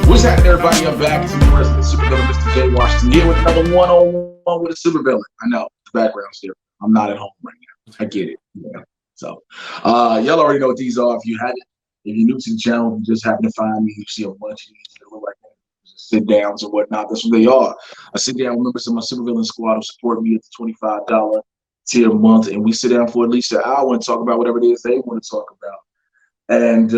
What's happening, everybody? I'm back. It's the resident supervillain, Mr. J. Washington, here with another one-on-one with a supervillain. I know the background's different. I'm not at home right now. I get it. Yeah. So, y'all already know what these are. If you're new to the channel, you just happen to find me, you see a bunch of these that look like sit downs or whatnot. That's what they are. I sit down with members of my supervillain squad who support me at the $25 tier a month, and we sit down for at least an hour and talk about whatever it is they want to talk about. And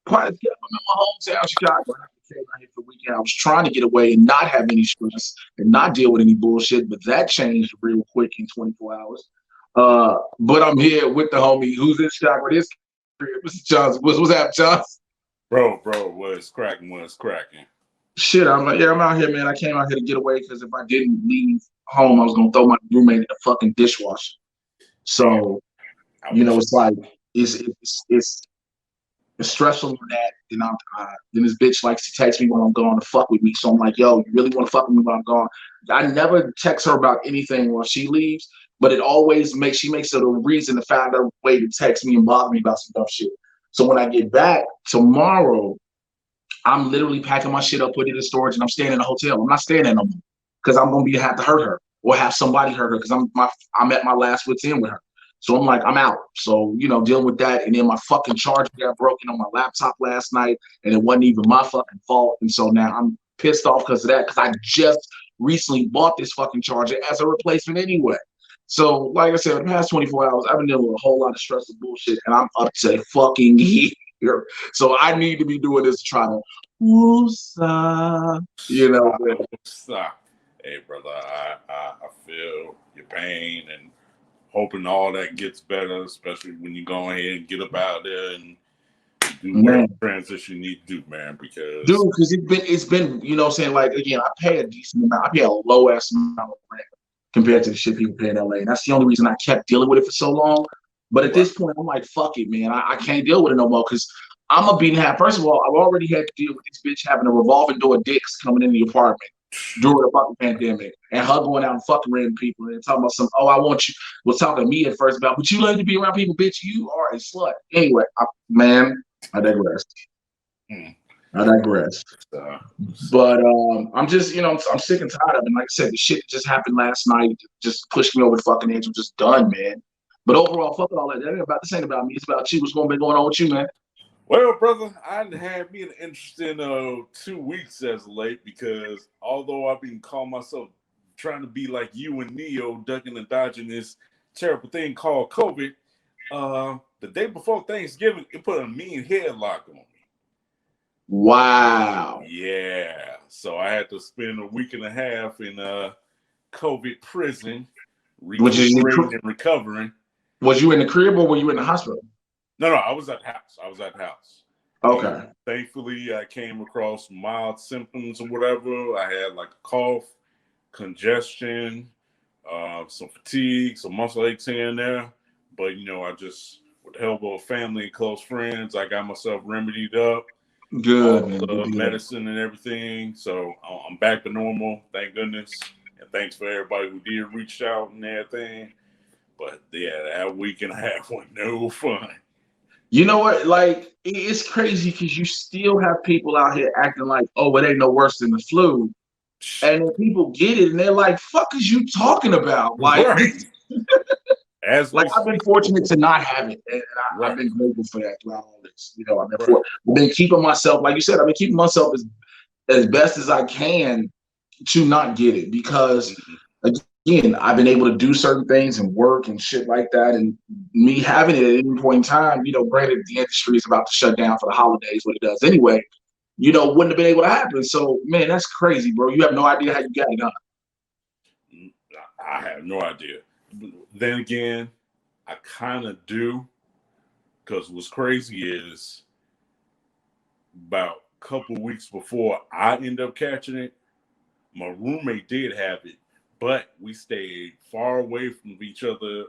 quite a few. I'm in my hometown, Chicago. I came out here for the weekend. I was trying to get away and not have any stress and not deal with any bullshit, but that changed real quick in 24 hours. But I'm here with the homie who's in Chicago. This Mr. Chauncey. What's happening, Chauncey? Bro, what's cracking? Shit, I'm out here, man. I came out here to get away because if I didn't leave home, I was gonna throw my roommate in the fucking dishwasher. So, it's like it's stressful on that. Then this bitch likes to text me when I'm gone to fuck with me. So I'm like, yo, you really want to fuck with me when I'm gone? I never text her about anything while she leaves, but she makes it a reason to find a way to text me and bother me about some dumb shit. So when I get back tomorrow, I'm literally packing my shit up, putting it in storage, and I'm staying in a hotel. I'm not staying there no more because I'm gonna have to hurt her or have somebody hurt her because I'm at my last wit's end with her. So I'm like, I'm out. So, dealing with that. And then my fucking charger got broken on my laptop last night, and it wasn't even my fucking fault. And so now I'm pissed off because of that, because I just recently bought this fucking charger as a replacement anyway. So, like I said, the past 24 hours, I've been dealing with a whole lot of stress and bullshit, and I'm up to fucking here. So I need to be doing this to try to woosah, Hey, brother, I feel your pain and hoping all that gets better, especially when you go ahead and get up out there and do whatever transition you need to do, man. Because it's been like, again, I pay a decent amount. I pay a low ass amount of rent compared to the shit people pay in LA, and that's the only reason I kept dealing with it for so long. But at this point, I'm like, fuck it, man. I can't deal with it no more because I'm a beating hat. First of all, I've already had to deal with this bitch having a revolving door dicks coming in the apartment during the fucking pandemic, and her going out and fucking random people and talking about some, I want you, was talking to me at first about, but you like to be around people, bitch, you are a slut. Anyway, I digress. But I'm just, I'm sick and tired of it. Like I said, the shit that just happened last night just pushed me over the fucking edge. I'm just done, man. But overall, fuck all that. This ain't about me. It's about you. What's going to be going on with you, man? Well, brother, I had me an interesting 2 weeks as of late, because although I've been calling myself trying to be like you and Neo, ducking and dodging this terrible thing called COVID, the day before Thanksgiving, it put a mean headlock on me. Wow. Yeah. So I had to spend a week and a half in COVID prison, recovering. Was you in the crib or were you in the hospital? No, I was at the house. Okay. And thankfully, I came across mild symptoms or whatever. I had like a cough, congestion, some fatigue, some muscle aches here and there. But, I just, with the help of family and close friends, I got myself remedied up. Good. All the medicine and everything. So I'm back to normal, thank goodness. And thanks for everybody who did reach out and everything. But yeah, that week and a half was no fun. You know what? Like, it's crazy because you still have people out here acting like, oh, it ain't no worse than the flu. And then people get it and they're like, fuck is you talking about? Like, right. I've been fortunate to not have it. And I've been grateful for that throughout all this. I've been keeping myself, like you said, I've been keeping myself as best as I can to not get it, because again, I've been able to do certain things and work and shit like that. And me having it at any point in time, granted the industry is about to shut down for the holidays, what it does anyway, wouldn't have been able to happen. So, man, that's crazy, bro. You have no idea how you got it done. I have no idea. Then again, I kind of do, because what's crazy is about a couple of weeks before I end up catching it, my roommate did have it, but we stayed far away from each other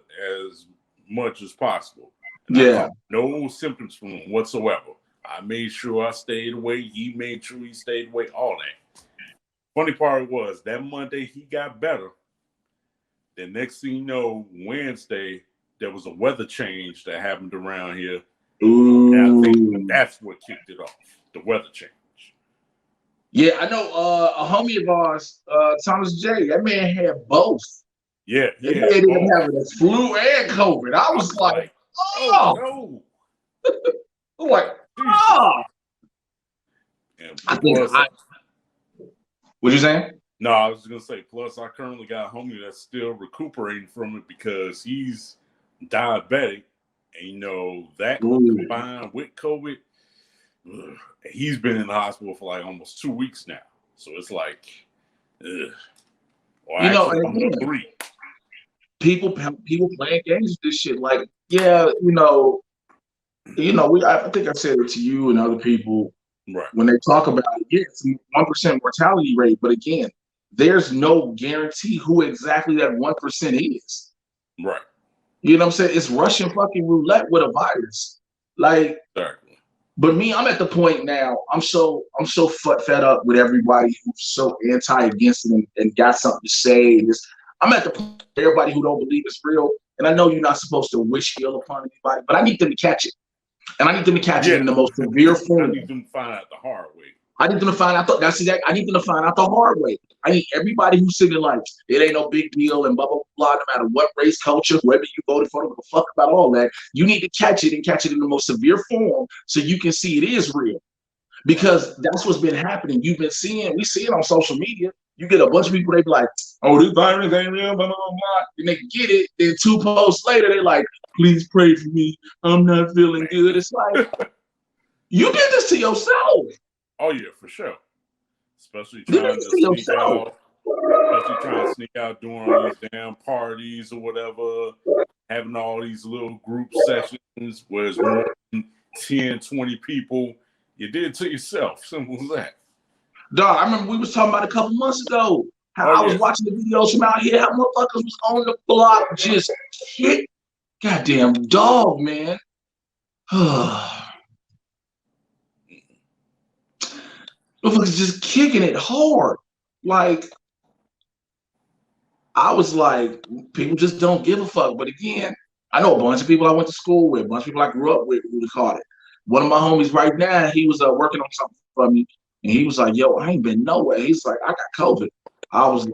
as much as possible. And I had no symptoms from him whatsoever. I made sure I stayed away. He made sure he stayed away, all that. Funny part was that Monday he got better. The next thing you know, Wednesday, there was a weather change that happened around here. Ooh. And I think that's what kicked it off, the weather change. Yeah, I know a homie of ours, Thomas J, that man had both. Yeah, That he man had ended up both. having the flu and COVID. I I was was like, like, oh oh, no. I'm like, Jesus. oh. And I think plus, I. What you saying? no, I was gonna say. Plus, I currently got a homie that's still recuperating from it because he's diabetic, and that Ooh. combined with COVID, he's been in the hospital for like almost 2 weeks now. So it's like, ugh. Well, You know, actually, and almost again, 3. people playing games with this shit. Like, yeah, I think I said it to you and other people Right, when they talk about it. Yeah, it's a 1% mortality rate, but again, there's no guarantee who exactly that 1% is. right, You know what I'm saying? It's Russian fucking roulette with a virus. Like, exactly. but me, I'm at the point now. I'm so fed up with everybody who's so anti against it and got something to say. I'm at the point where everybody who don't believe it's real. And I know you're not supposed to wish ill upon anybody, but I need them to catch it. And I need them to catch it Yeah, in the most severe I form. need them to find out the hard way. I need them to find out. That's exactly. I need them to find out the hard way. I need everybody who's sitting like it ain't no big deal and blah blah blah. No matter what race, culture, whoever you voted for, don't give a fuck about all that. You need to catch it and catch it in the most severe form so you can see it is real. Right. Because that's what's been happening. We see it on social media. You get a bunch of people, they be like, oh, this virus ain't real, blah, blah, blah. And they get it. Then 2 posts later, they like, please pray for me. I'm not feeling good. It's like, you did this to yourself. Oh yeah, for sure. Especially You did trying this to to sneak yourself. out, especially trying to sneak out during all these damn parties or whatever, having all these little group sessions where it's more than 10, 20 people. You did it to yourself. Simple as that. Dog, I remember we was talking about a couple months ago how Oh I was yeah. watching the videos from out here, how motherfuckers was on the block just hit. Goddamn dog, man. Motherfuckers just kicking it hard. Like, I was like, people just don't give a fuck. But again, I know a bunch of people I went to school with, a bunch of people I grew up with who caught it. One of my homies right now, he was working on something for me, and he was like, "Yo, I ain't been nowhere." He's like, "I got COVID." I was like,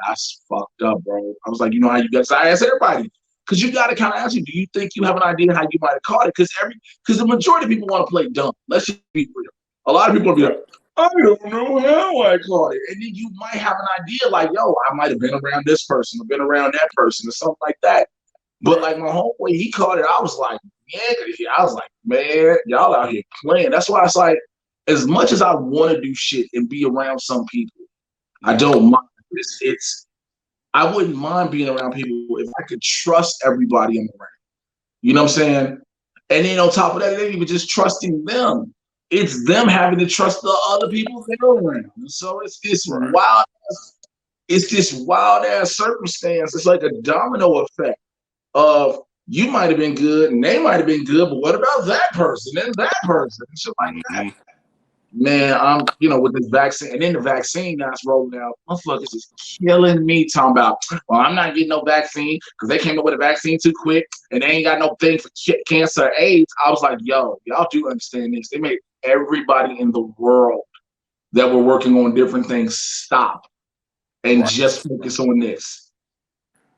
"That's fucked up, bro." I was like, "You know how you got?" So I asked everybody because you got to kind of ask you, do you think you have an idea how you might have caught it? Because the majority of people want to play dumb. Let's just be real. A lot of people will be like, Right. I don't know how I caught it. And then you might have an idea like, yo, I might have been around this person or been around that person or something like that. But Right. like my homeboy, he caught it. I was like, yeah, I was like, man, y'all out here playing. That's why it's like, as much as I want to do shit and be around some people, I Right. don't mind. I wouldn't mind being around people if I could trust everybody I'm around. You know what I'm saying? And then on top of that, they even just trusting them. It's them having to trust the other people they're around. And so it's this Right. wild, it's this wild ass circumstance. It's like a domino effect of you might have been good and they might have been good, but what about that person and that person? And shit like that. Mm-hmm. Man, with this vaccine, and then the vaccine guys rolling out, motherfuckers is killing me talking about, well, I'm not getting no vaccine because they came up with a vaccine too quick and they ain't got no thing for cancer or AIDS. I was like, yo, y'all do understand this. They made everybody in the world that were working on different things stop and Right. just focus on this.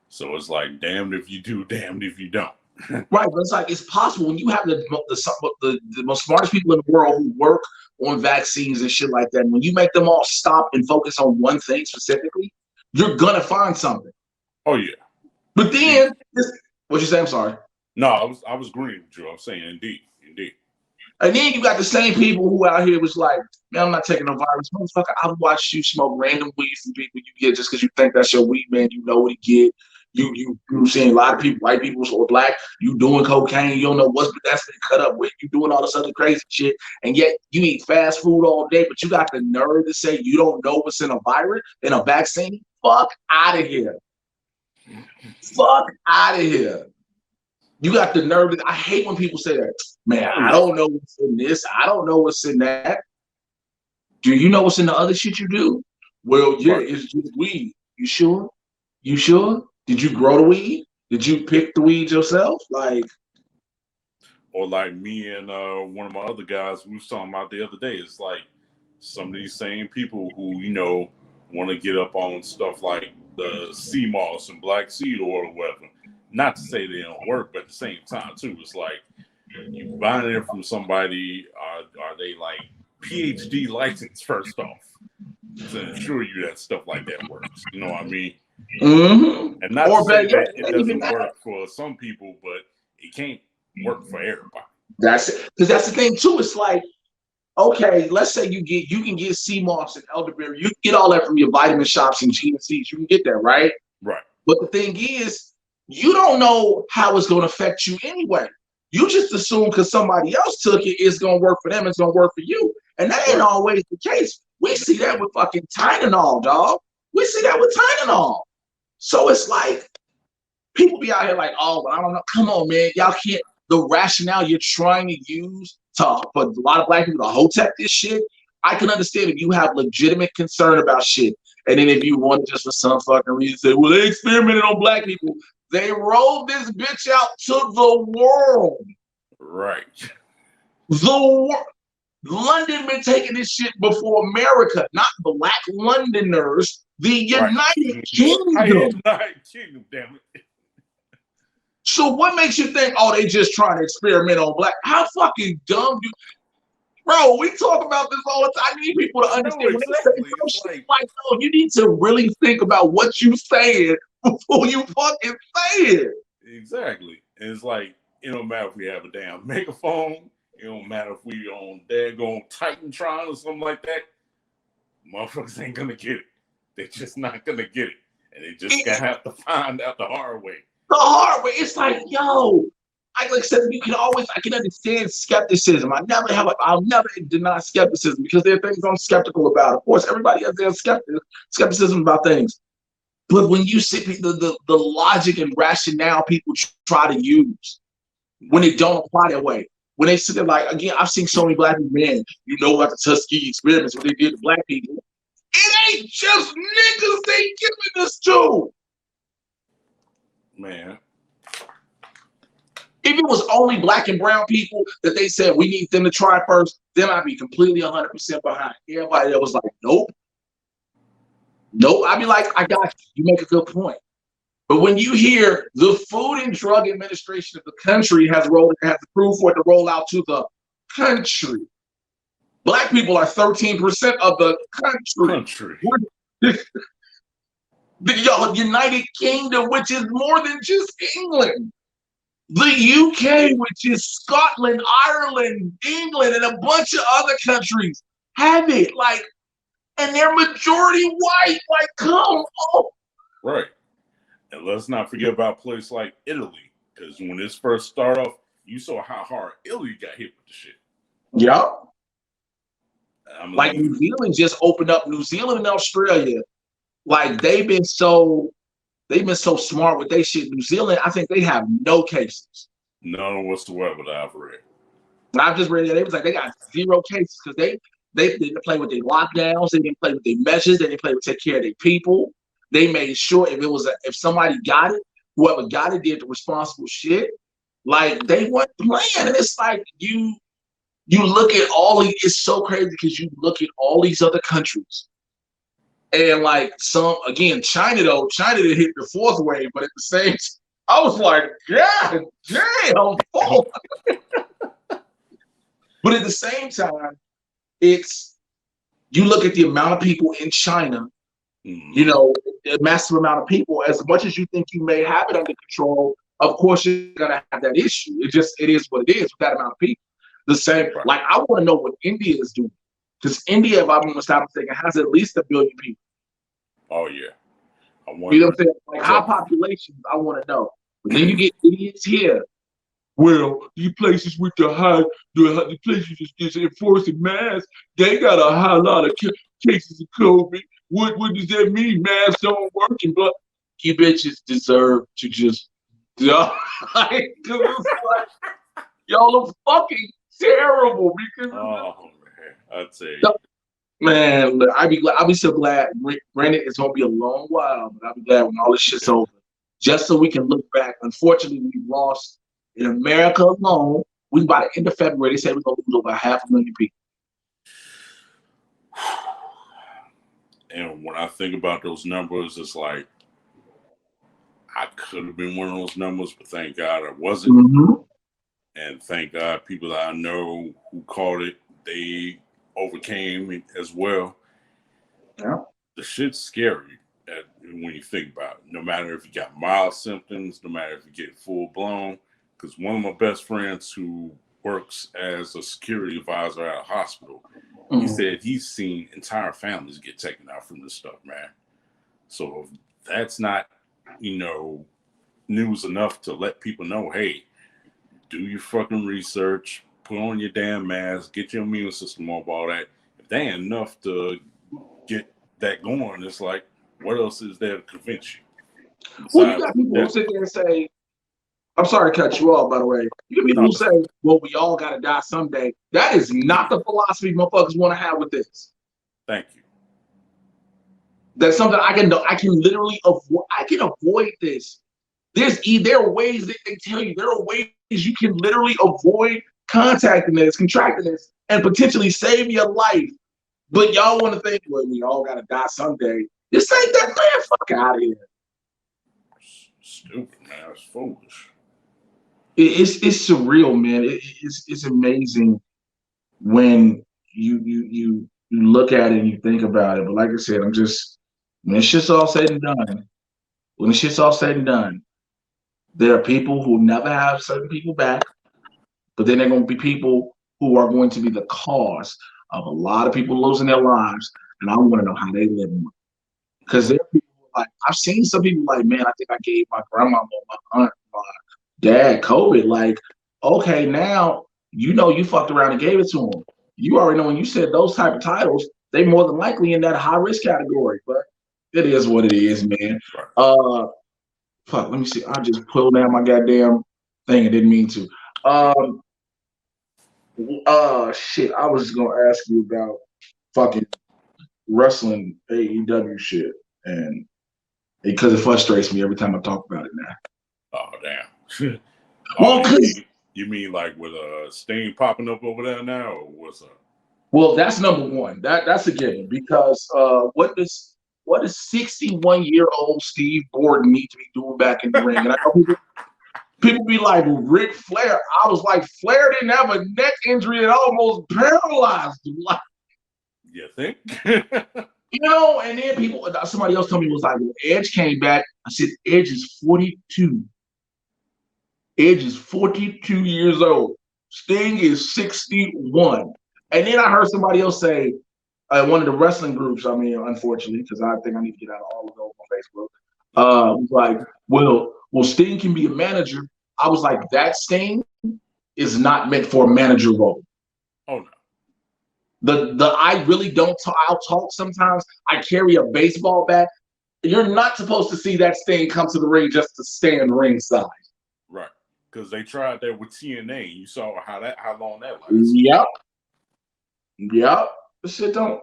So it's like damned if you do, damned if you don't. Right, but it's like it's possible when you have the most smartest people in the world who work on vaccines and shit like that. And when you make them all stop and focus on one thing specifically, you're gonna find something. Oh yeah. But then, what you say? I'm sorry. No, I was agreeing with you. I was saying indeed. And then you got the same people who out here was like, man, I'm not taking no virus. Motherfucker, I've watched you smoke random weed from people you get just because you think that's your weed, man. You know what he get. You know what I'm saying? A lot of people, white people or black, you doing cocaine, you don't know that's been cut up with. You doing all this other crazy shit. And yet you eat fast food all day, but you got the nerve to say you don't know what's in a virus, in a vaccine? Fuck out of here. Fuck out of here. You got the nerve. I hate when people say that. Man, I don't know what's in this. I don't know what's in that. Do you know what's in the other shit you do? Well, yeah, it's just weed. You sure? You sure? Did you grow the weed? Did you pick the weed yourself? Like, or like me and one of my other guys we was talking about the other day. It's like some of these same people who, you know, want to get up on stuff like the sea moss and black seed oil or whatever. Not to say they don't work, but at the same time, too, it's like you buying it from somebody, are they like PhD licensed first off to ensure you that stuff like that works? You know what I mean? Mm-hmm. And not to say that it doesn't work for some people, but it can't work for everybody. That's it. Because that's the thing, too. It's like, okay, let's say you can get sea moss and elderberry. You can get all that from your vitamin shops and GNCs. You can get that, right? Right. But the thing is, you don't know how it's going to affect you anyway. You just assume because somebody else took it, it's going to work for them, it's going to work for you. And that ain't always the case. We see that with fucking Tylenol, dog. We see that with Tylenol. So it's like, people be out here like, oh, but I don't know. Come on, man. Y'all can't. The rationale you're trying to use for a lot of black people to hotep this shit, I can understand if you have legitimate concern about shit. And then if you want to just for some fucking reason say, well, they experimented on black people. They rolled this bitch out to the world. Right. London been taking this shit before America, not black Londoners. The United Kingdom. United Kingdom, damn it. So what makes you think, oh, they just trying to experiment on black? How fucking dumb you, bro? We talk about this all the time. I need people to understand. Exactly. Like, no, you need to really think about what you saying before you fucking say it. Exactly. And it's like, it don't matter if we have a damn megaphone. It don't matter if we on daggone Titantron or something like that. Motherfuckers ain't gonna get it. They're just not gonna get it. And they just gonna have to find out the hard way. The hard way. It's like, yo, like I said, I can understand skepticism. I'll never deny skepticism because there are things I'm skeptical about. Of course, everybody has their skepticism about things. But when you see the logic and rationale people try to use when it don't apply that way, when they sit there like, again, I've seen so many black people, man, you know about the Tuskegee experiments, what they did to black people. It ain't just niggas they giving this to. Man. If it was only black and brown people that they said we need them to try first, then I'd be completely 100% behind. Everybody that was like, nope. I'd be like, I got you. You make a good point. But when you hear the Food and Drug Administration of the country has approved for it to roll out to the country, black people are 13% of the country. The United Kingdom, which is more than just England. The UK, which is Scotland, Ireland, England, and a bunch of other countries have it. Like, and they're majority white. Like, come on. Right. And let's not forget about a place like Italy. Because when this first started off, you saw how hard Italy got hit with the shit. Yep. Like New Zealand just opened up. New Zealand and Australia, like they've been so smart with their shit. New Zealand, I think they have no cases. None whatsoever that I've read. I've just read that they was like they got 0 cases because they didn't play with their lockdowns, they didn't play with their measures, they didn't play with take care of their people. They made sure if somebody got it, whoever got it did the responsible shit. Like they weren't playing, and it's like you look at it's so crazy because you look at all these other countries. And like China did hit the 4th wave, but at the same time, I was like, God damn, but at the same time, you look at the amount of people in China, you know, a massive amount of people, as much as you think you may have it under control, of course you're gonna have that issue. It is what it is with that amount of people. The same, like I want to know what India is doing. Because India, if I'm not mistaken, has at least 1 billion people. Oh yeah, you know what I'm saying? Like high populations, I want to know. But then you get idiots here. Well, these places with the places that's enforcing masks, they got a high lot of cases of COVID. What does that mean? Masks don't work, but you bitches deserve to just die. Y'all are fucking terrible because. Oh man, I'd say. Man, I'll be so glad. Granted, it's gonna be a long while, but I'll be glad when all this shit's over, just so we can look back. Unfortunately, we lost in America alone. By the end of February, they said we're gonna lose over 500,000 people. And when I think about those numbers, it's like I could have been one of those numbers, but thank God I wasn't. Mm-hmm. And thank God people that I know who caught it, they overcame it as well. Yeah. The shit's scary when you think about it. No matter if you got mild symptoms, no matter if you get full blown. Because one of my best friends who works as a security advisor at a hospital, he said he's seen entire families get taken out from this stuff, man. So if that's not, news enough to let people know, hey, do your fucking research, put on your damn mask, get your immune system up, all that. If they ain't enough to get that going, it's like, what else is there to convince you? Well, you got people who sit there and say, I'm sorry to cut you off, by the way. You got people who say, well, we all got to die someday. That is not the philosophy motherfuckers want to have with this. Thank you. That's something I can literally avoid. I can avoid this. There are ways that they tell you. There are ways you can literally avoid contracting this, and potentially save your life. But y'all want to think, well, we all got to die someday. This ain't that, man. Fuck out of here. Stupid, man. It's foolish. It's surreal, man. It's amazing when you look at it and you think about it. But like I said, when it's shit's all said and done, there are people who never have certain people back, but then there are going to be people who are going to be the cause of a lot of people losing their lives, and I want to know how they live. Because there are people like, I've seen some people like, man, I think I gave my grandma, my aunt, my dad COVID. Like, okay, now you fucked around and gave it to them. You already know when you said those type of titles, they more than likely in that high risk category. But it is what it is, man. Fuck, let me see. I just pulled down my goddamn thing. I didn't mean to. Shit. I was just gonna ask you about fucking wrestling AEW shit, and because it frustrates me every time I talk about it now. Oh damn. Well, you mean like with a Sting popping up over there now, or what's up? Well, that's number one. That's a given because what does 61-year-old Steve Borden need to be doing back in the ring? And I know people be like, well, Ric Flair. I was like, Flair didn't have a neck injury that almost paralyzed him. Like, you think? And then somebody else told me was like, well, Edge came back. I said, Edge is 42. Edge is 42 years old. Sting is 61. And then I heard somebody else say, one of the wrestling groups, I mean, unfortunately, because I think I need to get out of all of those on Facebook, like, well, Sting can be a manager. I was like, that Sting is not meant for a manager role. Oh, no. I really don't talk. I'll talk sometimes. I carry a baseball bat. You're not supposed to see that Sting come to the ring just to stand ringside. Right. Because they tried that with TNA. You saw how long that lasted. Yep. This shit don't.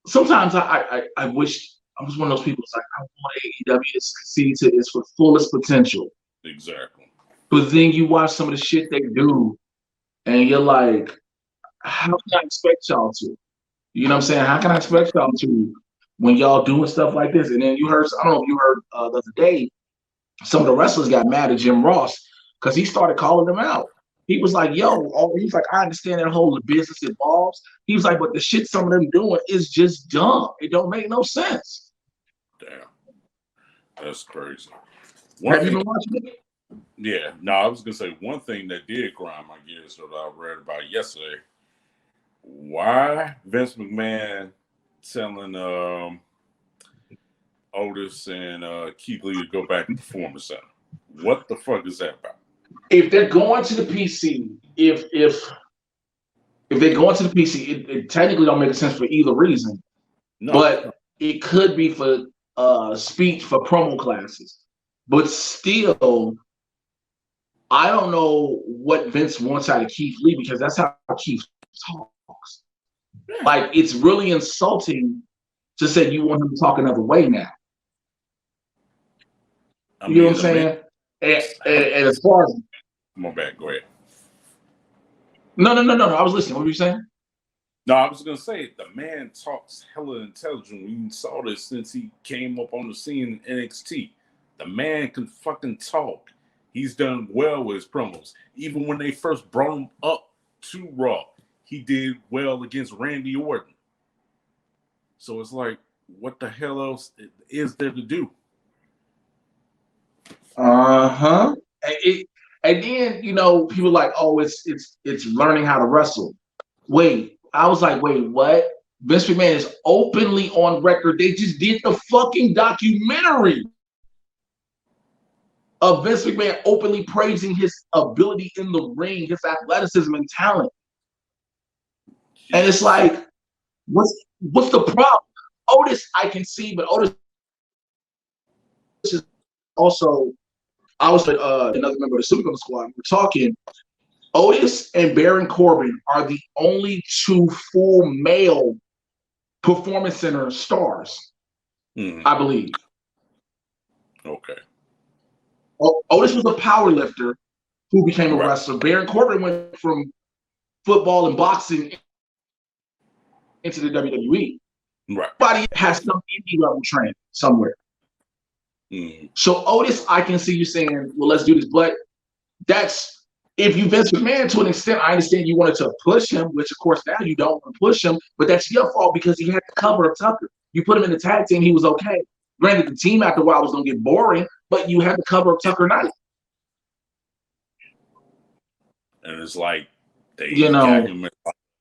Sometimes I wish I was one of those people that's like, I want AEW to succeed to its fullest potential. Exactly. But then you watch some of the shit they do, and you're like, how can I expect y'all to? You know what I'm saying? How can I expect y'all to when y'all doing stuff like this? And then I don't know if you heard the other day, some of the wrestlers got mad at Jim Ross because he started calling them out. He was like, he's like, I understand that whole business involves. He was like, but the shit some of them doing is just dumb. It don't make no sense. Damn. That's crazy. Have you been watching it? Yeah. No, I was going to say one thing that did grind my gears that I read about yesterday. Why Vince McMahon telling Otis and Keith Lee to go back to the Performance Center? What the fuck is that about? If they're going to the PC, if they're going to the PC, it technically don't make sense for either reason. No. But it could be for speech for promo classes. But still, I don't know what Vince wants out of Keith Lee because that's how Keith talks. Like, it's really insulting to say you want him to talk another way now. You know what I'm saying? And as far as my bad, go ahead. No. I was listening. What were you saying? No, I was gonna say the man talks hella intelligent. We saw this since he came up on the scene in NXT. The man can fucking talk. He's done well with his promos. Even when they first brought him up to Raw, he did well against Randy Orton. So it's like, what the hell else is there to do? Uh-huh. And then, you know, people like, oh, it's learning how to wrestle. Wait, I was like, wait, what? Vince McMahon is openly on record. They just did the fucking documentary of Vince McMahon openly praising his ability in the ring, his athleticism and talent. And it's like, what's the problem? Otis, I can see, but Otis is also, I was with another member of the Supergirl squad. We're talking. Otis and Baron Corbin are the only two full male Performance Center stars, I believe. Okay. Otis was a power lifter who became a wrestler. Baron Corbin went from football and boxing into the WWE. Right. Everybody has some indie level training somewhere. So Otis, I can see you saying, well, let's do this. But that's, if you Vince McMahon to an extent, I understand you wanted to push him, which of course now you don't want to push him, but that's your fault because he had the cover of Tucker. You put him in the tag team, he was okay. Granted, the team after a while was going to get boring, but you had the cover of Tucker Knight. And it's like they got him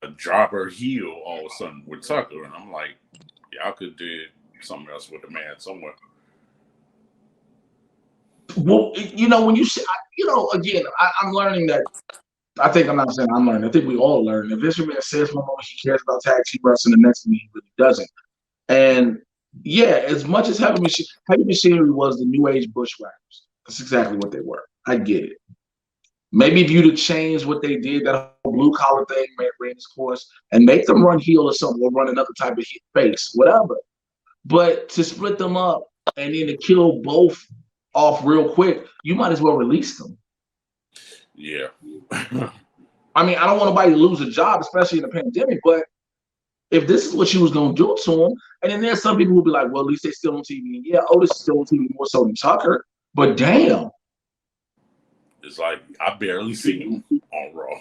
a dropper heel all of a sudden with Tucker, and I'm like, y'all could do something else with the man somewhere. Well, you know, when you say, you know, again, I'm learning that. I think I'm not saying I'm learning. I think we all learn. If Vince McMahon says one moment he cares about tag team wrestling, the next week he really doesn't. And yeah, as much as Heavy Machinery was the New Age Bushwhackers, that's exactly what they were. I get it. Maybe if you'd have changed what they did, that whole blue collar thing, ran its course, and make them run heel or something, or run another type of face, whatever. But to split them up and then to kill both off real quick, you might as well release them. Yeah. I mean, I don't want nobody to lose a job, especially in the pandemic, but if this is what you was going to do to them, and then there's some people who will be like, well, at least they're still on TV. Yeah, Otis is still on TV more so than Tucker, but damn. It's like, I barely see him on Raw.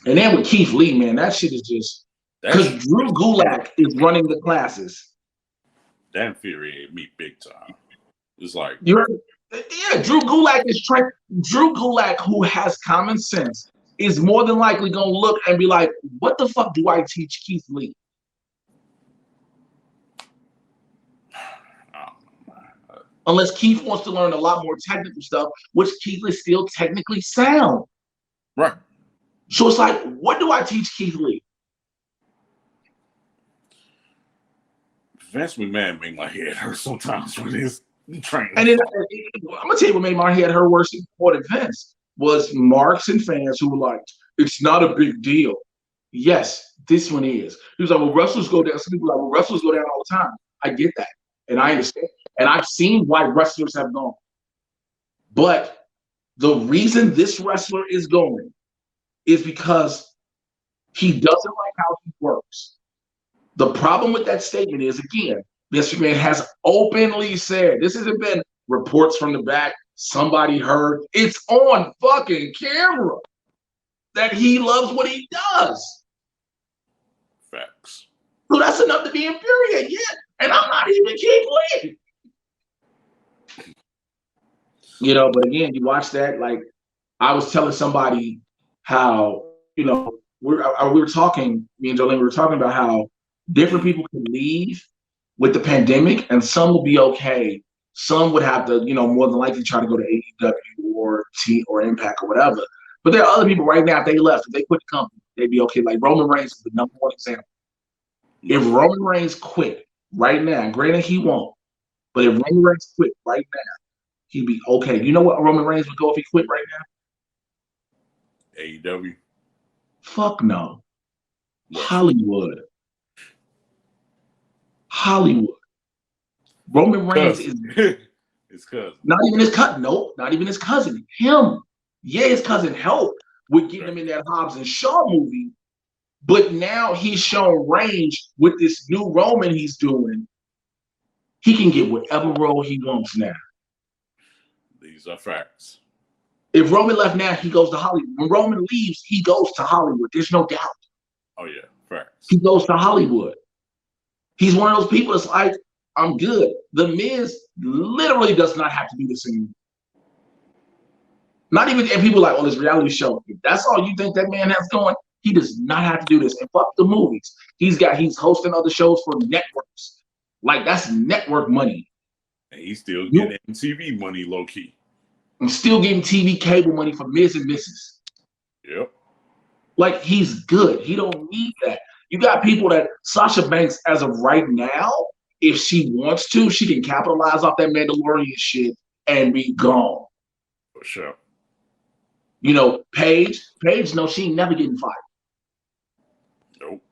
And then with Keith Lee, man, that shit is just, because Drew Gulak is running the classes. That infuriated me big time. It's like, Drew Gulak is trying. Drew Gulak, who has common sense, is more than likely gonna look and be like, "What the fuck do I teach Keith Lee?" Unless Keith wants to learn a lot more technical stuff, which Keith is still technically sound. Right. So it's like, what do I teach Keith Lee? Vince McMahon made my head hurt sometimes with his training. And then I'm gonna tell you what made my head hurt worse more than Vince was marks and fans who were like, "It's not a big deal." Yes, this one is. He was like, "Well, wrestlers go down." Some people are like, "Well, wrestlers go down all the time." I get that, and I understand, and I've seen why wrestlers have gone. But the reason this wrestler is going is because he doesn't like how he works. The problem with that statement is, again, Vince McMahon has openly said, this hasn't been reports from the back, somebody heard, it's on fucking camera that he loves what he does. Facts. So that's enough to be infuriated, yeah. And I'm not even Keith Lee. You know, but again, you watch that, like, I was telling somebody how, you know, we were talking, me and Jolene, we were talking about how different people can leave with the pandemic, and some will be okay. Some would have to, you know, more than likely try to go to AEW or Impact or whatever. But there are other people right now, if they left, if they quit the company, they'd be okay. Like Roman Reigns is the number one example. If Roman Reigns quit right now, granted he won't, but if Roman Reigns quit right now, he'd be okay. You know what Roman Reigns would go if he quit right now? AEW. Fuck no. Hollywood. Roman Reigns is his cousin. Not even his cousin. Nope, not even his cousin. Him. Yeah, his cousin helped with getting him in that Hobbs and Shaw movie. But now he's shown range with this new Roman he's doing. He can get whatever role he wants now. These are facts. If Roman left now, he goes to Hollywood. When Roman leaves, he goes to Hollywood. There's no doubt. Oh yeah, facts. He goes to Hollywood. He's one of those people that's like, I'm good. The Miz literally does not have to do this anymore. Not even, and people are like, oh, this reality show. If that's all you think that man has going, he does not have to do this. And fuck the movies. He's hosting other shows for networks. Like, that's network money. And he's still getting TV money low key. I'm still getting TV cable money for Miz and Mrs. Yep. Like, he's good. He don't need that. You got people that Sasha Banks, as of right now, if she wants to, she can capitalize off that Mandalorian shit and be gone. For sure. You know, Paige, no, she ain't never getting fired. Nope.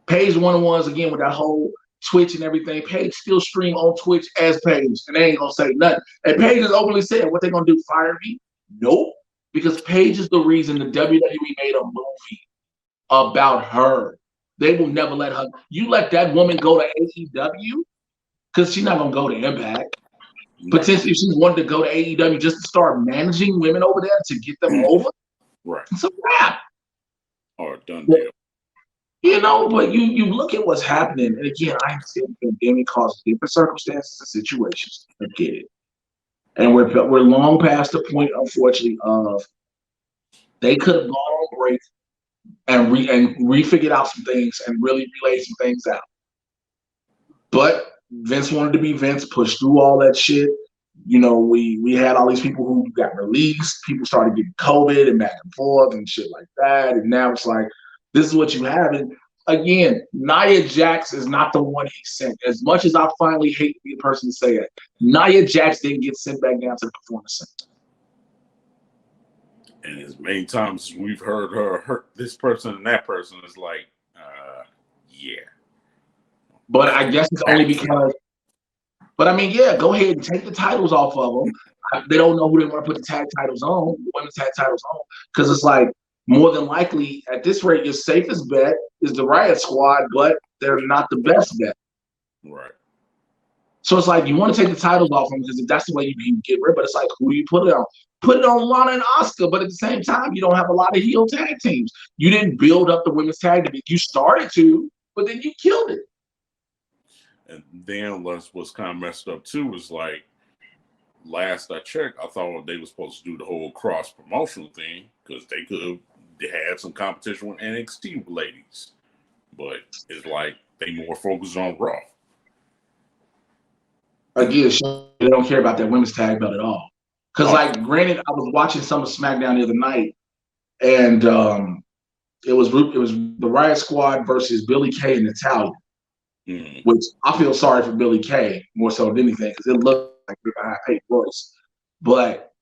Paige one of the ones again with that whole Twitch and everything. Paige still stream on Twitch as Paige, and they ain't gonna say nothing. And Paige has openly said, "What they gonna do? Fire me?" Nope, because Paige is the reason the WWE made a movie about her. They will never let her. You let that woman go to AEW because she's not gonna go to Impact. Potentially, if she wanted to go to AEW just to start managing women over there to get them over, right? It's a wrap. Or a done deal. You know, but you look at what's happening, and again, I understand the pandemic causes different circumstances and situations. I get it, and we're long past the point, unfortunately, of they could have gone on break and refigured out some things and really relayed some things out. But Vince wanted to be Vince, pushed through all that shit. You know, we had all these people who got released. People started getting COVID and back and forth and shit like that. And now it's like, this is what you have. And again, Nia Jax is not the one he sent. As much as I finally hate to be the person to say it, Nia Jax didn't get sent back down to the Performance Center. And as many times we've heard her hurt this person and that person, is like, yeah. But I guess it's only because. But I mean, yeah, go ahead and take the titles off of them. They don't know who they want to put the tag titles on, the women's tag titles on, because it's like more than likely at this rate, your safest bet is the Riot Squad, but they're not the best bet. Right. So it's like you want to take the titles off them because if that's the way you can get rid. But it's like, who do you put it on? Put it on Lana and Asuka, but at the same time, you don't have a lot of heel tag teams. You didn't build up the women's tag division. You started to, but then you killed it. And then what's kind of messed up too is like, last I checked, I thought they were supposed to do the whole cross promotional thing because they could have had some competition with NXT ladies, but it's like they more focused on Raw. Again, they don't care about that women's tag belt at all. Because, like, granted, I was watching some of SmackDown the other night, and it was the Riot Squad versus Billie Kay and Natalya. Which I feel sorry for Billie Kay more so than anything because it looked like a high-paid voice. But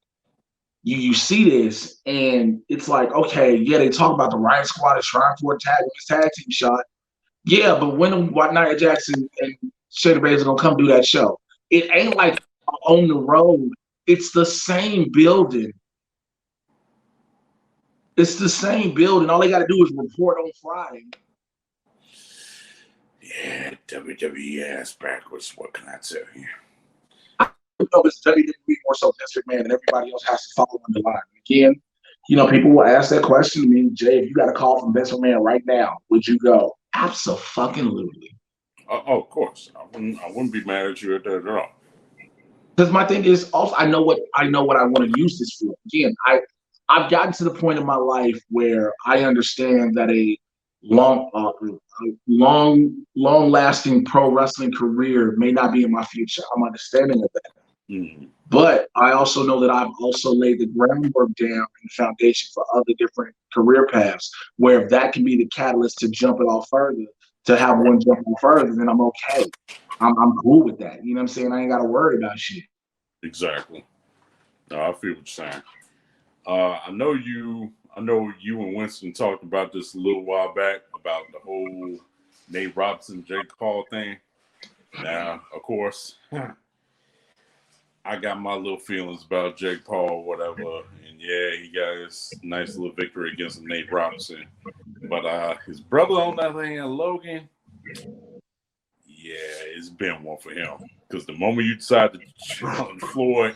you see this, and it's like, okay, yeah, they talk about the Riot Squad is trying for a tag team shot. Yeah, but when Nia Jackson and Shayna Baszler gonna come do that show? It ain't like on the road. It's the same building. It's the same building. All they got to do is report on Friday. Yeah, WWE ass backwards. What can I tell you? I know it's WWE more so Vince McMahon, and everybody else has to follow on the line. Again, you know, people will ask that question. I mean, Jay, if you got a call from Vince McMahon right now, would you go? Absolutely. Oh, of course. I wouldn't be mad at you at that at all. Because my thing is also I know what I want to use this for. Again, I've gotten to the point in my life where I understand that a long-lasting pro wrestling career may not be in my future. I'm understanding of that. Mm-hmm. But I also know that I've also laid the groundwork down and the foundation for other different career paths, where if that can be the catalyst to jump it off further, to have one jump off further, then I'm okay. I'm cool with that. You know what I'm saying? I ain't got to worry about shit. Exactly. No, I feel what you're saying. I know you and Winston talked about this a little while back about the whole Nate Robinson, Jake Paul thing. Now, of course, I got my little feelings about Jake Paul, whatever. And yeah, he got his nice little victory against Nate Robinson. But his brother, on the other hand, Logan, yeah, it's been one for him. Because the moment you decide to challenge Floyd,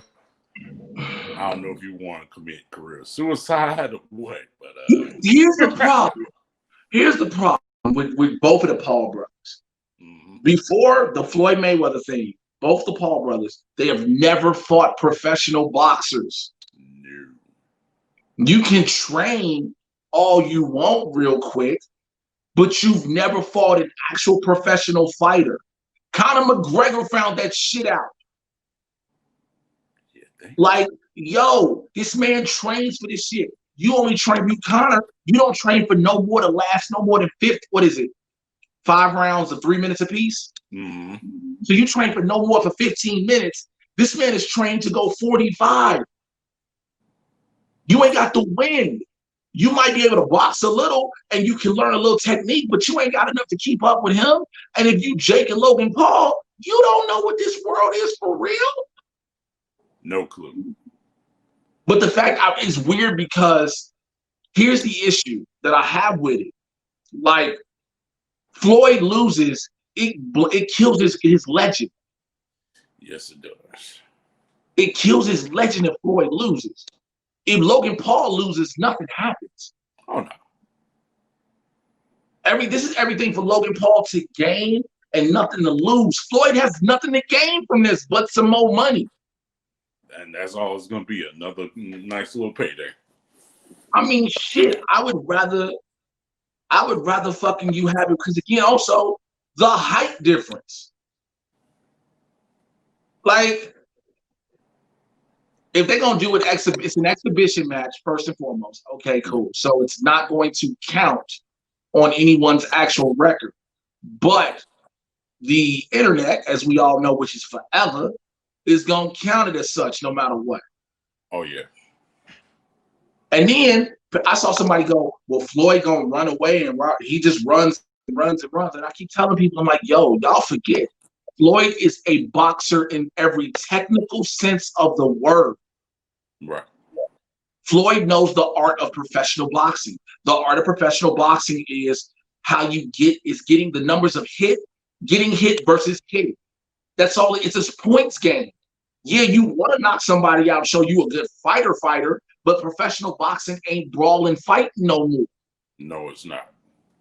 I don't know if you want to commit career suicide or what. But here's the problem. Here's the problem with both of the Paul brothers. mm-hmm. Before the Floyd Mayweather thing, both the Paul brothers, they have never fought professional boxers. No. You can train all you want real quick, but you've never fought an actual professional fighter. Conor McGregor found that shit out. Yeah, like, yo, this man trains for this shit. You only train, Conor, you don't train for no more to last no more than 5 rounds of 3 minutes apiece. Mm-hmm. So you train for no more for 15 minutes. This man is trained to go 45. You ain't got to win. You might be able to box a little and you can learn a little technique, but you ain't got enough to keep up with him. And if you Jake and Logan Paul, you don't know what this world is for real. No clue. But the fact is weird because here's the issue that I have with it. Like, Floyd loses, it kills his legend. Yes, it does. It kills his legend if Floyd loses. If Logan Paul loses, nothing happens. Oh no. This is everything for Logan Paul to gain and nothing to lose. Floyd has nothing to gain from this but some more money. And that's all it's gonna be, another nice little payday. I mean, shit, I would rather fucking you have it, because again, also the height difference. Like, if they're gonna do it's an exhibition match first and foremost. Okay, cool. So it's not going to count on anyone's actual record, but the internet, as we all know, which is forever, is gonna count it as such no matter what. Oh yeah. And then I saw somebody go, well, Floyd gonna run away, and he just runs and runs and runs. And I keep telling people, I'm like, yo, y'all forget. Floyd is a boxer in every technical sense of the word. Right. Floyd knows the art of professional boxing. The art of professional boxing is how you getting the numbers of getting hit versus hitting. That's all. It's a points game. Yeah, you want to knock somebody out, show you a good fighter, but professional boxing ain't brawling fighting no more. No, it's not.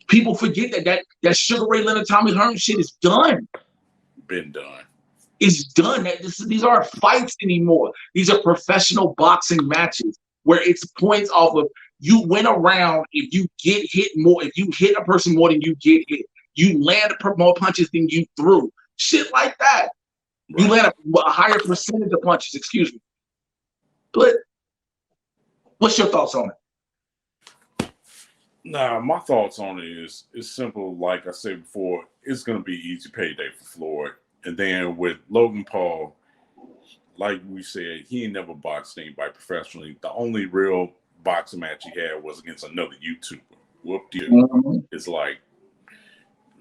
People forget that Sugar Ray Leonard, Tommy Hearn shit is done. Been done. It's done. These aren't fights anymore. These are professional boxing matches where it's points off of you win a round if you get hit more, if you hit a person more than you get hit. You land more punches than you threw. Shit like that. Right. You land a higher percentage of punches, excuse me. But what's your thoughts on it? Nah, my thoughts on it is it's simple. Like I said before, it's going to be easy payday for Floyd. And then with Logan Paul, like we said, he ain't never boxed anybody professionally. The only real boxing match he had was against another YouTuber. Whoop-de-doo. Mm-hmm. It's like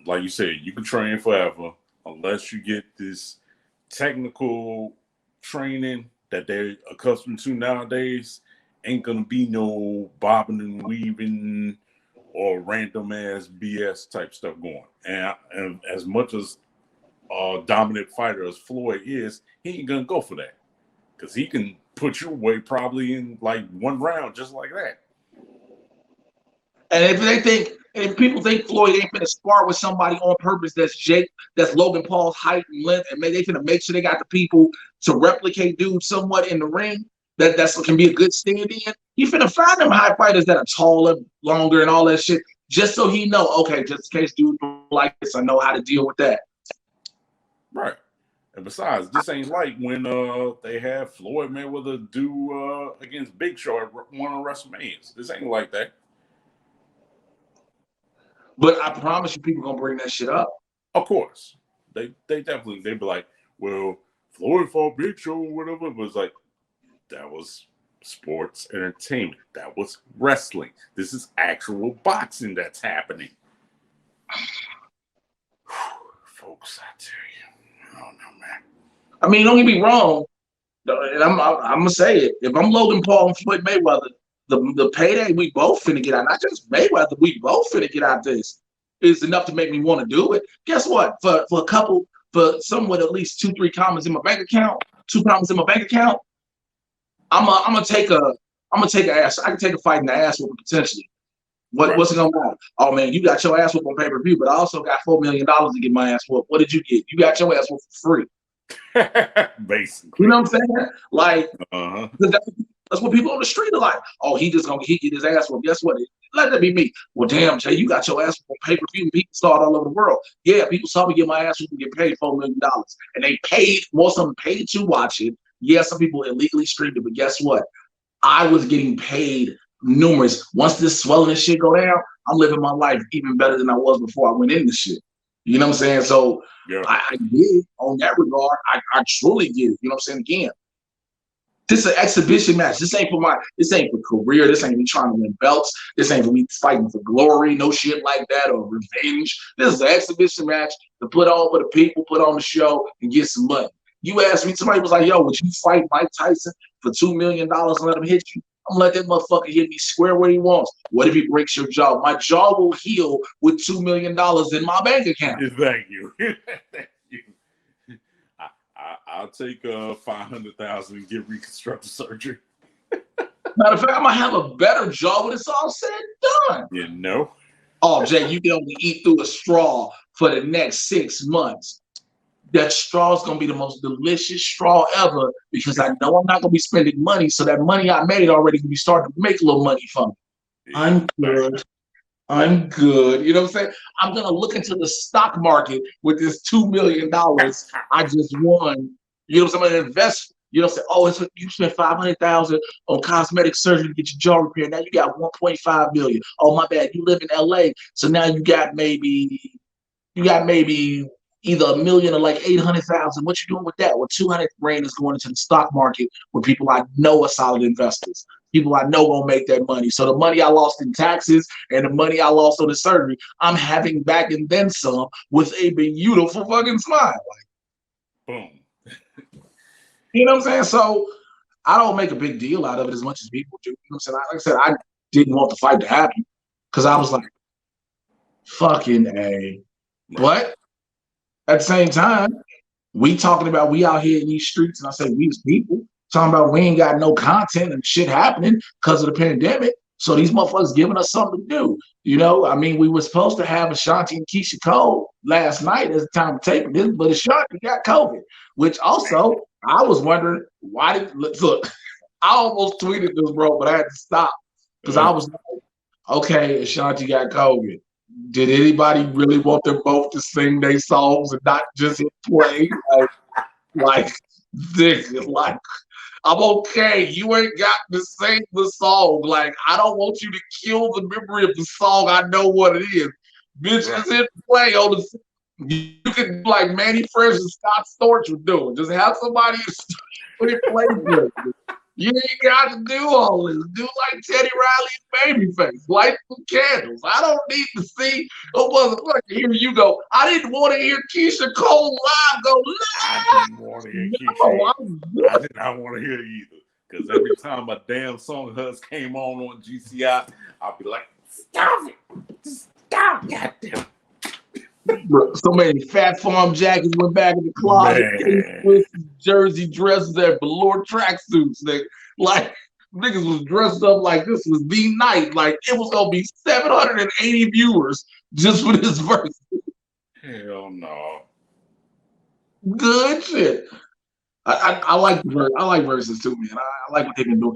you said, you can train forever unless you get this technical training that they're accustomed to nowadays. Ain't going to be no bobbing and weaving or random ass BS type stuff going. And as much as dominant fighter as Floyd is, he ain't gonna go for that because he can put you away probably in like one round just like that. And if people think Floyd ain't gonna spar with somebody on purpose that's Logan Paul's height and length, and they finna make sure they got the people to replicate dude somewhat in the ring, that's can be a good stand-in. He finna find them high fighters that are taller, longer, and all that shit, just so he know, okay, just in case dude like this, I know how to deal with that. Right. And besides, this ain't like when they have Floyd Mayweather do against Big Show at one of WrestleManias. This ain't like that. But I promise you, people gonna bring that shit up. Of course, they definitely be like, well, Floyd fought Big Show or whatever. But it's like that was sports entertainment. That was wrestling. This is actual boxing that's happening. Folks, I tell you, I don't know, man. I mean, don't get me wrong, and I'm gonna say it. If I'm Logan Paul and Floyd Mayweather, the payday we both finna get out, not just Mayweather, we both finna get out this is enough to make me want to do it. Guess what? For someone with at least 2-3 commas in my bank account, 2 commas in my bank account, I'm gonna take a ass. I can take a fight in the ass whooping potentially. What's it gonna matter? Oh man, you got your ass whooped on pay-per-view, but I also got $4 million to get my ass whooped. What did you get? You got your ass whooped for free. Basically. You know what I'm saying? Like that's what people on the street are like. Oh, he get his ass whooped. Guess what? Let that be me. Well, damn, Jay, you got your ass whooped on pay-per-view. People saw it all over the world. Yeah, people saw me get my ass whooped and get paid $4 million. And they paid, most of them paid to watch it. Yeah, some people illegally streamed it, but guess what? I was getting paid numerous. Once this swelling and shit go down, I'm living my life even better than I was before I went in the shit. You know what I'm saying? So I get it on that regard. I truly get it. You know what I'm saying? Again, this is an exhibition match. This ain't for career. This ain't me trying to win belts. This ain't for me fighting for glory, no shit like that, or revenge. This is an exhibition match to put on for the people, put on the show, and get some money. You asked me, somebody was like, yo, would you fight Mike Tyson for $2 million and let him hit you? I'm gonna let that motherfucker hit me square where he wants. What if he breaks your jaw? My jaw will heal with $2 million in my bank account. Thank you. Thank you. I'll take $500,000 and get reconstructive surgery. Matter of fact, I'm gonna have a better jaw when it's all said and done. You know? Oh, Jay, you can only eat through a straw for the next 6 months. That straw is gonna be the most delicious straw ever because I know I'm not gonna be spending money, so that money I made already can be starting to make a little money from me. I'm good. I'm good. You know what I'm saying? I'm gonna look into the stock market with this $2 million I just won. You know what I'm saying? I'm gonna invest. You know what I'm saying? Oh, you spent $500,000 on cosmetic surgery to get your jaw repaired. Now you got $1.5 million. Oh my bad. You live in LA, so now you got maybe either $1 million or like 800,000. What you doing with that? Well, 200 grand is going into the stock market with people I know are solid investors. People I know gonna make that money. So the money I lost in taxes and the money I lost on the surgery, I'm having back and then some with a beautiful fucking smile. Like, boom. You know what I'm saying? So I don't make a big deal out of it as much as people do. You know what I'm saying? Like I said, I didn't want the fight to happen because I was like, fucking A. But at the same time, we talking about we out here in these streets, and I say we as people talking about we ain't got no content and shit happening because of the pandemic. So these motherfuckers giving us something to do. You know, I mean, we were supposed to have a Chauncey and Keisha Cole last night as the time of taping this, but Chauncey got COVID, which also I was wondering why did look. I almost tweeted this, bro, but I had to stop because I was like, okay, Chauncey got COVID. Did anybody really want them both to sing their songs and not just play? Like, I'm okay. You ain't got to sing the song. Like, I don't want you to kill the memory of the song. I know what it is. Bitch, just hit play on the. You can like Manny Fresh and Scott Storch were doing. Just have somebody put it play with. You ain't got to do all this. Do like Teddy Riley and Babyface. Light some candles. I don't need to see a motherfucker hear you go. I didn't want to hear Keisha Cole live go live. I didn't want to hear Keisha. I did not want to hear it either. Because every time a damn song of hers came on GCI, I'd be like, stop it. Stop, goddamn. So many Fat Farm jackets went back in the closet. Jersey dresses and velour tracksuits. Like niggas was dressed up like this was the night. Like it was gonna be 780 viewers just for this verse. Hell no. Good shit. I like the verse. I like verses too, man. I like what they've been doing.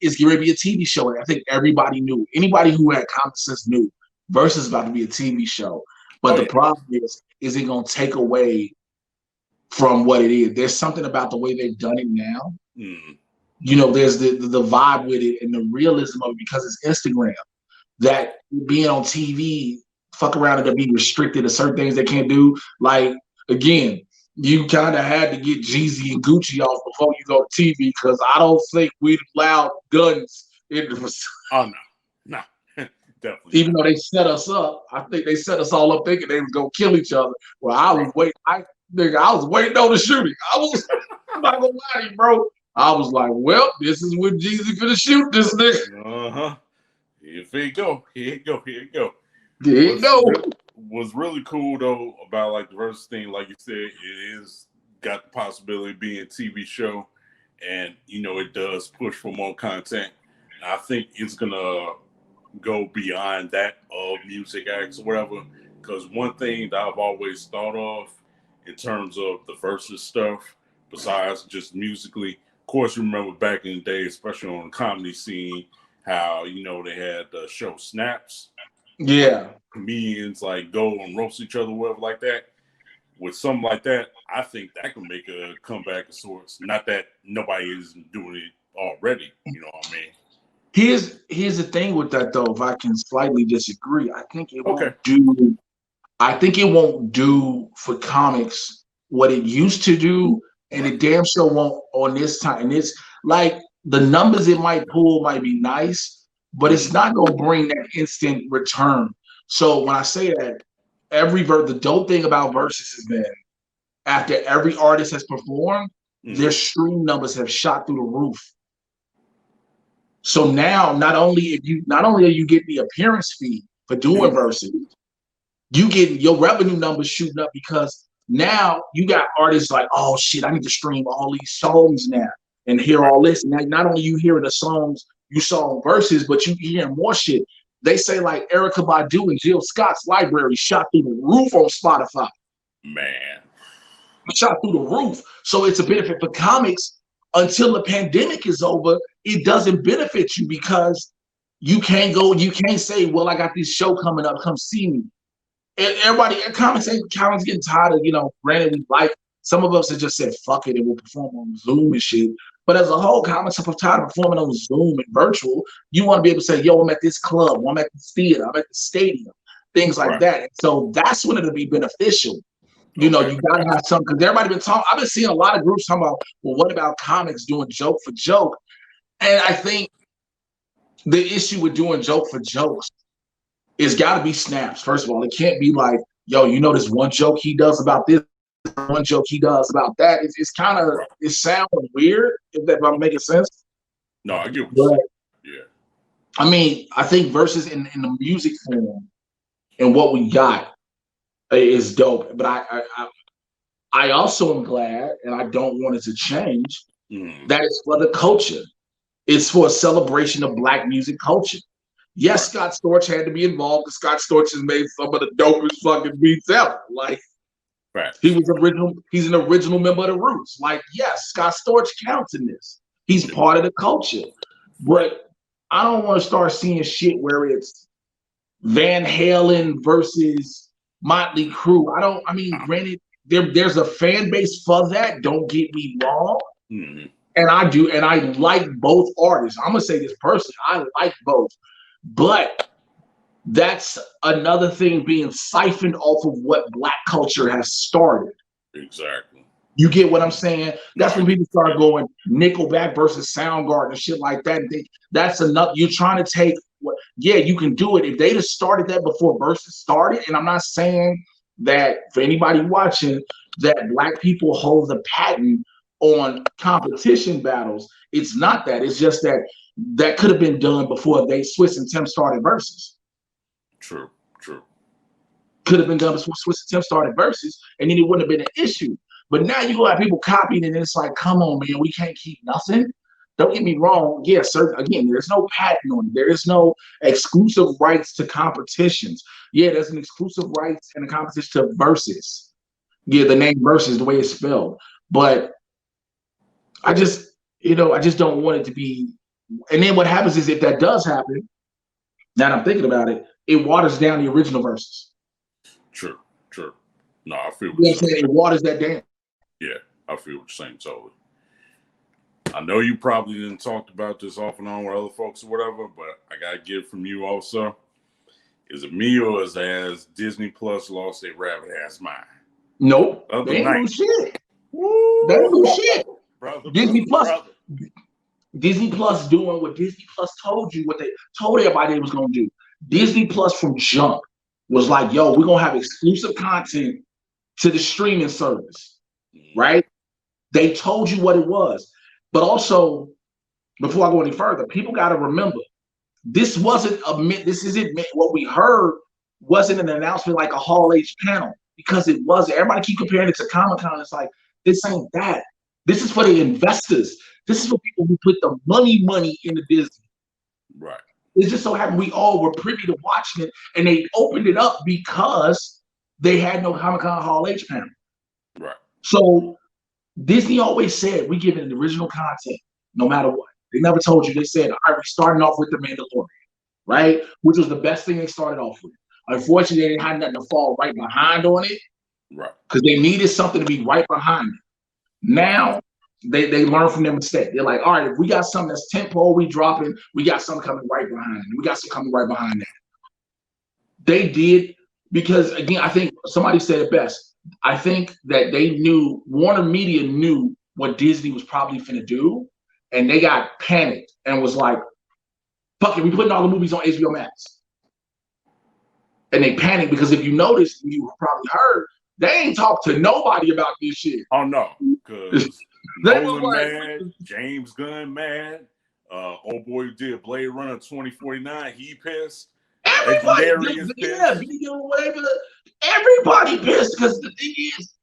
It's going to be a TV show. I think everybody knew. Anybody who had common sense knew. Versus about to be a TV show. But the problem is it going to take away from what it is? There's something about the way they've done it now. You know, there's the vibe with it and the realism of it because it's Instagram. That being on TV, fuck around and be restricted to certain things they can't do. Like, again, you kind of had to get Jeezy and Gucci off before you go to TV because I don't think we'd allowed guns in the. Oh, no. Definitely even though they set us up, I think they set us all up thinking they was gonna kill each other. Well, I was waiting. I was waiting on the shooting. I'm not gonna lie to you, bro. I was like, well, this is what Jeezy finna shoot this nigga. Uh-huh. Here you go. Here you go. Here you go. There you What's go. was really cool though about like the verse thing, like you said, it is got the possibility of being a TV show, and it does push for more content. And I think it's gonna go beyond that of music acts or whatever. Because one thing that I've always thought of in terms of the versus stuff, besides just musically, of course, you remember back in the day, especially on the comedy scene, how they had the show Snaps. Yeah. Comedians like go and roast each other, whatever, like that. With something like that, I think that can make a comeback of sorts. Not that nobody is doing it already. You know what I mean? Here's the thing with that though. If I can slightly disagree, I think it Okay. won't do. I think it won't do for comics what it used to do, and it damn sure won't on this time. And it's like the numbers it might pull might be nice, but it's not gonna bring that instant return. So when I say that, the dope thing about Versus has been after every artist has performed, their stream numbers have shot through the roof. So now, not only are you getting the appearance fee for doing Versus, you getting your revenue numbers shooting up because now you got artists like, oh shit, I need to stream all these songs now and hear all this. And not only you hearing the songs you saw on Versus, but you hearing more shit. They say like Erykah Badu and Jill Scott's library shot through the roof on Spotify. Man. Shot through the roof. So it's a benefit for comics until the pandemic is over. It doesn't benefit you because you can't say, well, I got this show coming up, come see me. Everybody, comics getting tired of, granted, we like, some of us have just said, fuck it, and we'll perform on Zoom and shit. But as a whole, comics are tired of performing on Zoom and virtual. You want to be able to say, yo, I'm at this club, I'm at this theater, I'm at the stadium, things like that. And so that's when it'll be beneficial. You got to have something, because everybody been talking. I've been seeing a lot of groups talking about, well, what about comics doing joke for joke? And I think the issue with doing joke for jokes, it's got to be snaps. First of all, it can't be like, yo, this one joke he does about this, one joke he does about that. It's kind of, it sounds weird, if I'm making sense. No, I get what you're saying. Yeah. I mean, I think Versus in the music form and what we got is dope. But I also am glad, and I don't want it to change, that it's for the culture. It's for a celebration of Black music culture. Yes, Scott Storch had to be involved because Scott Storch has made some of the dopest fucking beats ever. Like, he's an original member of the Roots. Like, yes, Scott Storch counts in this. He's part of the culture. But I don't want to start seeing shit where it's Van Halen versus Motley Crue. Granted, there's a fan base for that. Don't get me wrong. And I do, and I like both artists. I'm gonna say this personally, I like both. But that's another thing being siphoned off of what Black culture has started. Exactly. You get what I'm saying? That's when people start going Nickelback versus Soundgarden and shit like that. That's enough. You're trying to take you can do it. If they'd have started that before Versus started, and I'm not saying that for anybody watching that Black people hold the patent on competition battles. It's not that. It's just that could have been done before Swiss and Tim started Versus. True. Could have been done before Swiss and Tim started Versus, and then it wouldn't have been an issue. But now you go have people copying, and it's like, come on, man, we can't keep nothing. Don't get me wrong. Yeah, again, there's no patent on it. There is no exclusive rights to competitions. Yeah, there's an exclusive rights and a competition to Versus. Yeah, the name Versus, the way it's spelled. But I just don't want it to be. And then what happens is if that does happen, now that I'm thinking about it, it waters down the original Versus. True. No, I feel what you're saying. It waters that down. Yeah, I feel what you're saying totally. I know you probably didn't talk about this off and on with other folks or whatever, but I gotta get it from you also. Is it me or has Disney Plus lost their rabbit ass mind? Nope. They ain't no shit. They ain't no shit. Disney Plus doing what Disney Plus told you, what they told everybody they was gonna do. Disney Plus from jump was like, yo, we're gonna have exclusive content to the streaming service, right? They told you what it was. But also, before I go any further, people got to remember this wasn't this isn't what we heard wasn't an announcement like a Hall H panel because it wasn't. Everybody keep comparing it to Comic-Con. It's like this ain't that. This is for the investors. This is for people who put the money into Disney. Right. It just so happened we all were privy to watching it, and they opened it up because they had no Comic-Con Hall H panel. Right. So Disney always said we give it the original content, no matter what. They never told you. They said, all right, we're starting off with The Mandalorian, right? Which was the best thing they started off with. Unfortunately, they didn't have nothing to fall right behind on it. Right. Because they needed something to be right behind it. Now, they learn from their mistake. They're like, all right, if we got something that's tentpole, we dropping, we got something coming right behind it. We got something coming right behind that. They did, because, again, I think somebody said it best. I think that they knew, Warner Media knew what Disney was probably finna do, and they got panicked and was like, fuck it, we putting all the movies on HBO Max. And they panicked because if you noticed, you probably heard, they ain't talked to nobody about this shit. Oh, no, because Nolan mad, James Gunn mad, old boy who did Blade Runner 2049, he pissed. Everybody, everybody pissed because the thing is,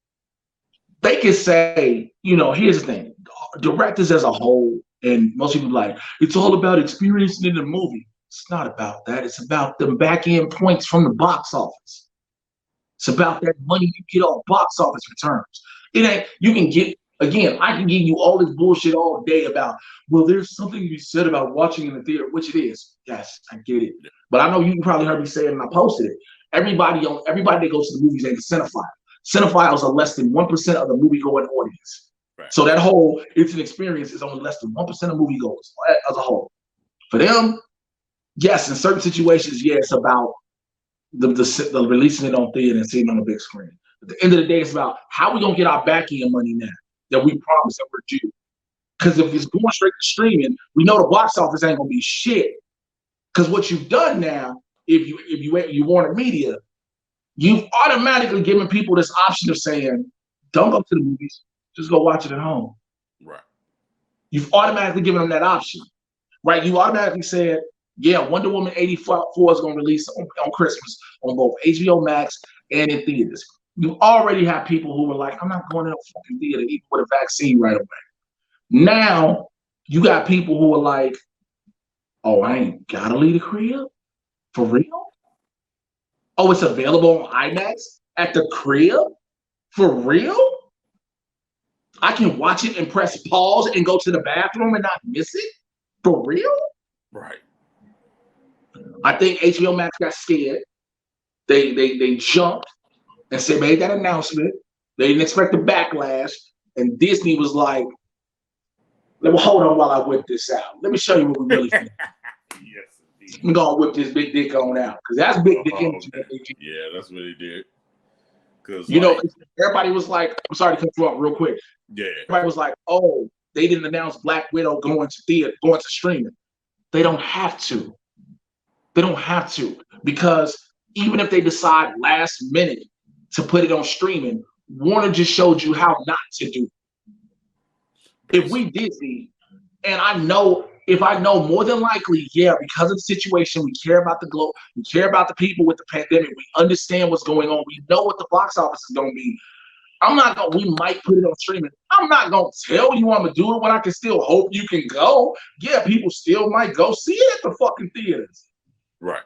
they can say, you know, here's the thing, directors as a whole, and most people like, it's all about experiencing in the movie. It's not about that. It's about the back end points from the box office. It's about that money you get off box office returns. It ain't, you can get, again, I can give you all this bullshit all day about, well, there's something to be said about watching in the theater, which it is. Yes, I get it. But I know you probably heard me say it and I posted it. Everybody that goes to the movies ain't a cinephile. Cinephiles are less than 1% of the movie-going audience. Right. So that whole, it's an experience, is only less than 1% of moviegoers as a whole. For them, yes, in certain situations, yeah, it's about the releasing it on theater and seeing it on the big screen. At the end of the day, it's about how we gonna get our back end money now that we promised that we're due. Because if it's going straight to streaming, we know the box office ain't gonna be shit. Because what you've done now, if you Warner Media, you've automatically given people this option of saying, don't go to the movies, just go watch it at home. Right. You've automatically given them that option, right? You automatically said, yeah, Wonder Woman 84 is going to release on Christmas on both HBO Max and in theaters. You already have people who were like, I'm not going to no fucking theater even with a vaccine right away. Now, you got people who are like, oh, I ain't got to leave the crib? For real? Oh, it's available on IMAX at the crib? For real? I can watch it and press pause and go to the bathroom and not miss it? For real? Right. I think HBO Max got scared. They jumped and said, made that announcement. They didn't expect the backlash. And Disney was like, well, hold on while I whip this out. Let me show you what we really think. Yes, indeed. I'm going to whip this big dick on out. Because that's big dick energy. Yeah, that's what he did. You know, everybody was like, I'm sorry to cut you off real quick. Yeah. Everybody was like, oh, they didn't announce Black Widow going to streaming. They don't have to. They don't have to. Because even if they decide last minute to put it on streaming, Warner just showed you how not to do. If we Disney, and if I know more than likely, yeah, because of the situation, we care about the globe, we care about the people with the pandemic, we understand what's going on, we know what the box office is going to be. We might put it on streaming. I'm not going to tell you I'm going to do it when I can still hope you can go. Yeah, people still might go see it at the fucking theaters. Right.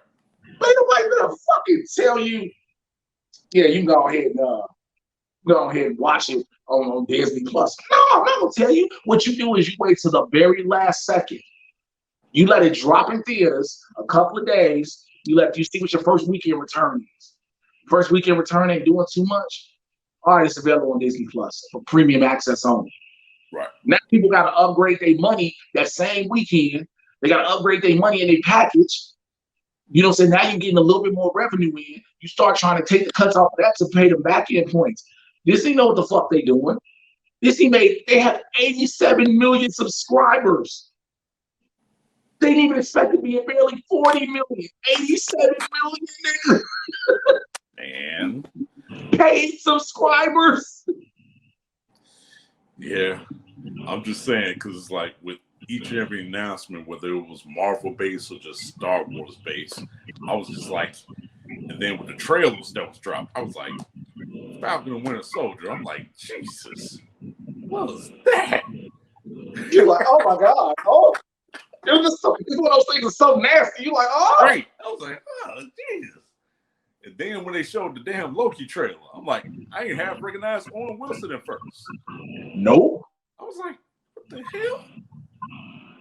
But nobody's going to fucking tell you, yeah, you can go ahead and watch it on Disney Plus. No, I'm not going to tell you. What you do is you wait till the very last second. You let it drop in theaters a couple of days. You see what your first weekend return is. First weekend return ain't doing too much. All right, it's available on Disney Plus for premium access only. Right. Now people got to upgrade their money that same weekend. They got to upgrade their money in their package. You know, so now you're getting a little bit more revenue in. You start trying to take the cuts off of that to pay the back end points. Disney know what the fuck they doing. They have 87 million subscribers. They didn't even expect to be at barely 40 million. 87 million niggas. Man. Paid subscribers. Yeah. I'm just saying because it's like with each and every announcement, whether it was Marvel based or just Star Wars based, I was just like, and then with the trailers that was dropped, I was like, Falcon and Winter Soldier. I'm like, Jesus, what was that? You're like, oh my god, oh, it was just so, it's one of those things that's so nasty. You're like, oh, Right. I was like, oh, Jesus. And then when they showed the damn Loki trailer, I'm like, I ain't half recognized Owen Wilson at first. nope. I was like, what the hell?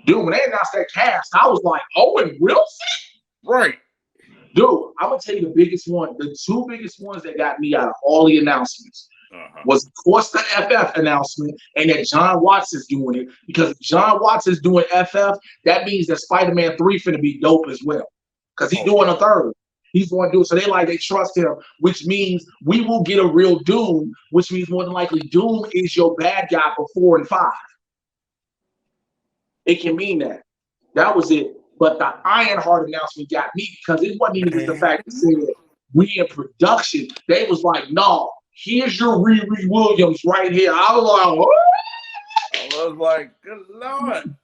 Dude, when they announced that cast, I was like, Owen Wilson? Right. Dude, I'm gonna tell you the biggest one, the two biggest ones that got me out of all the announcements was, of course, the FF announcement and that John Watts is doing it. Because if John Watts is doing FF, that means that Spider-Man 3 finna be dope as well. Because he's doing a third. He's going to do it. So they trust him, which means we will get a real Doom, which means more than likely Doom is your bad guy for 4 and 5. It can mean that. That was it. But the Ironheart announcement got me because it wasn't even just the fact that we in production. They was like, no, here's your Riri Williams right here. I was like, what? I was like, good Lord.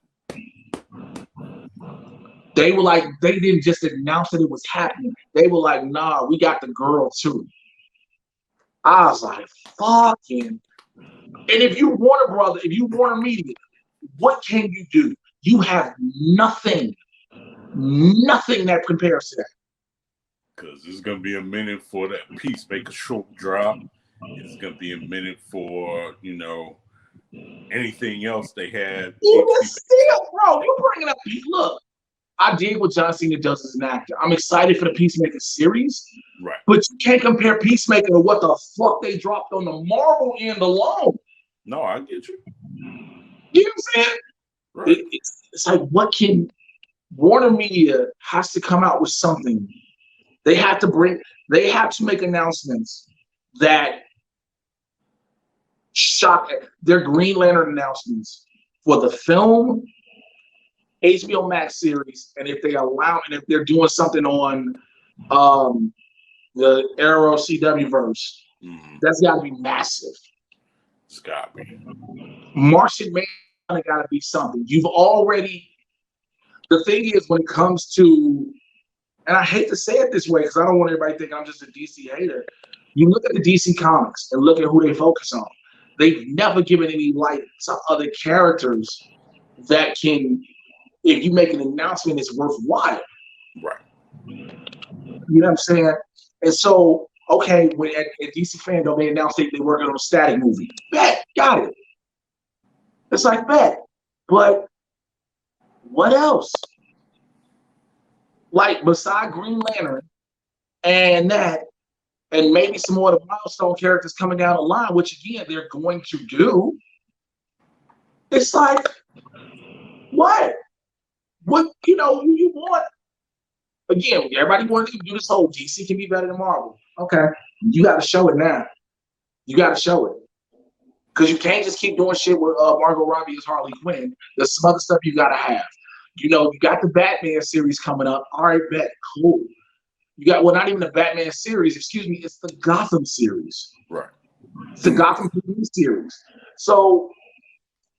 They were like, they didn't just announce that it was happening. They were like, nah, we got the girl too. I was like, fucking. And if you want a brother, if you want a media, what can you do? You have nothing that compares to that. Because it's going to be a minute for that Peacemaker short drop. It's going to be a minute for, anything else they had. Even still, bro, you're bringing up, look, I dig what John Cena does as an actor. I'm excited for the Peacemaker series. Right. But you can't compare Peacemaker to what the fuck they dropped on the Marvel end alone. No, I get you. You know what I'm saying? Right. It's like, what can Warner Media has to come out with something. They have to make announcements that shock. Their Green Lantern announcements for the film, HBO Max series, and if if they're doing something on the Arrow CW verse, that's got to be massive. It's got to be. Martian Man got to be something. The thing is, when it comes to, and I hate to say it this way because I don't want everybody to think I'm just a DC hater. You look at the DC comics and look at who they focus on. They've never given any light to other characters that can, if you make an announcement, it's worthwhile. Right. You know what I'm saying? And so, okay, when at DC Fandom, they announced they're working on a Static movie. Bet, got it. It's like, bet. But what else? Like, beside Green Lantern and that, and maybe some more of the milestone characters coming down the line, which again, they're going to do. It's like, what? What, you want? Again, everybody wanted to do this whole DC can be better than Marvel. Okay, you got to show it now. You got to show it. Because you can't just keep doing shit with Margot Robbie as Harley Quinn. There's some other stuff you got to have. You got the Batman series coming up. All right, bet. Cool. You got, well, not even the Batman series, excuse me, it's the Gotham series. Right. It's the Gotham series. So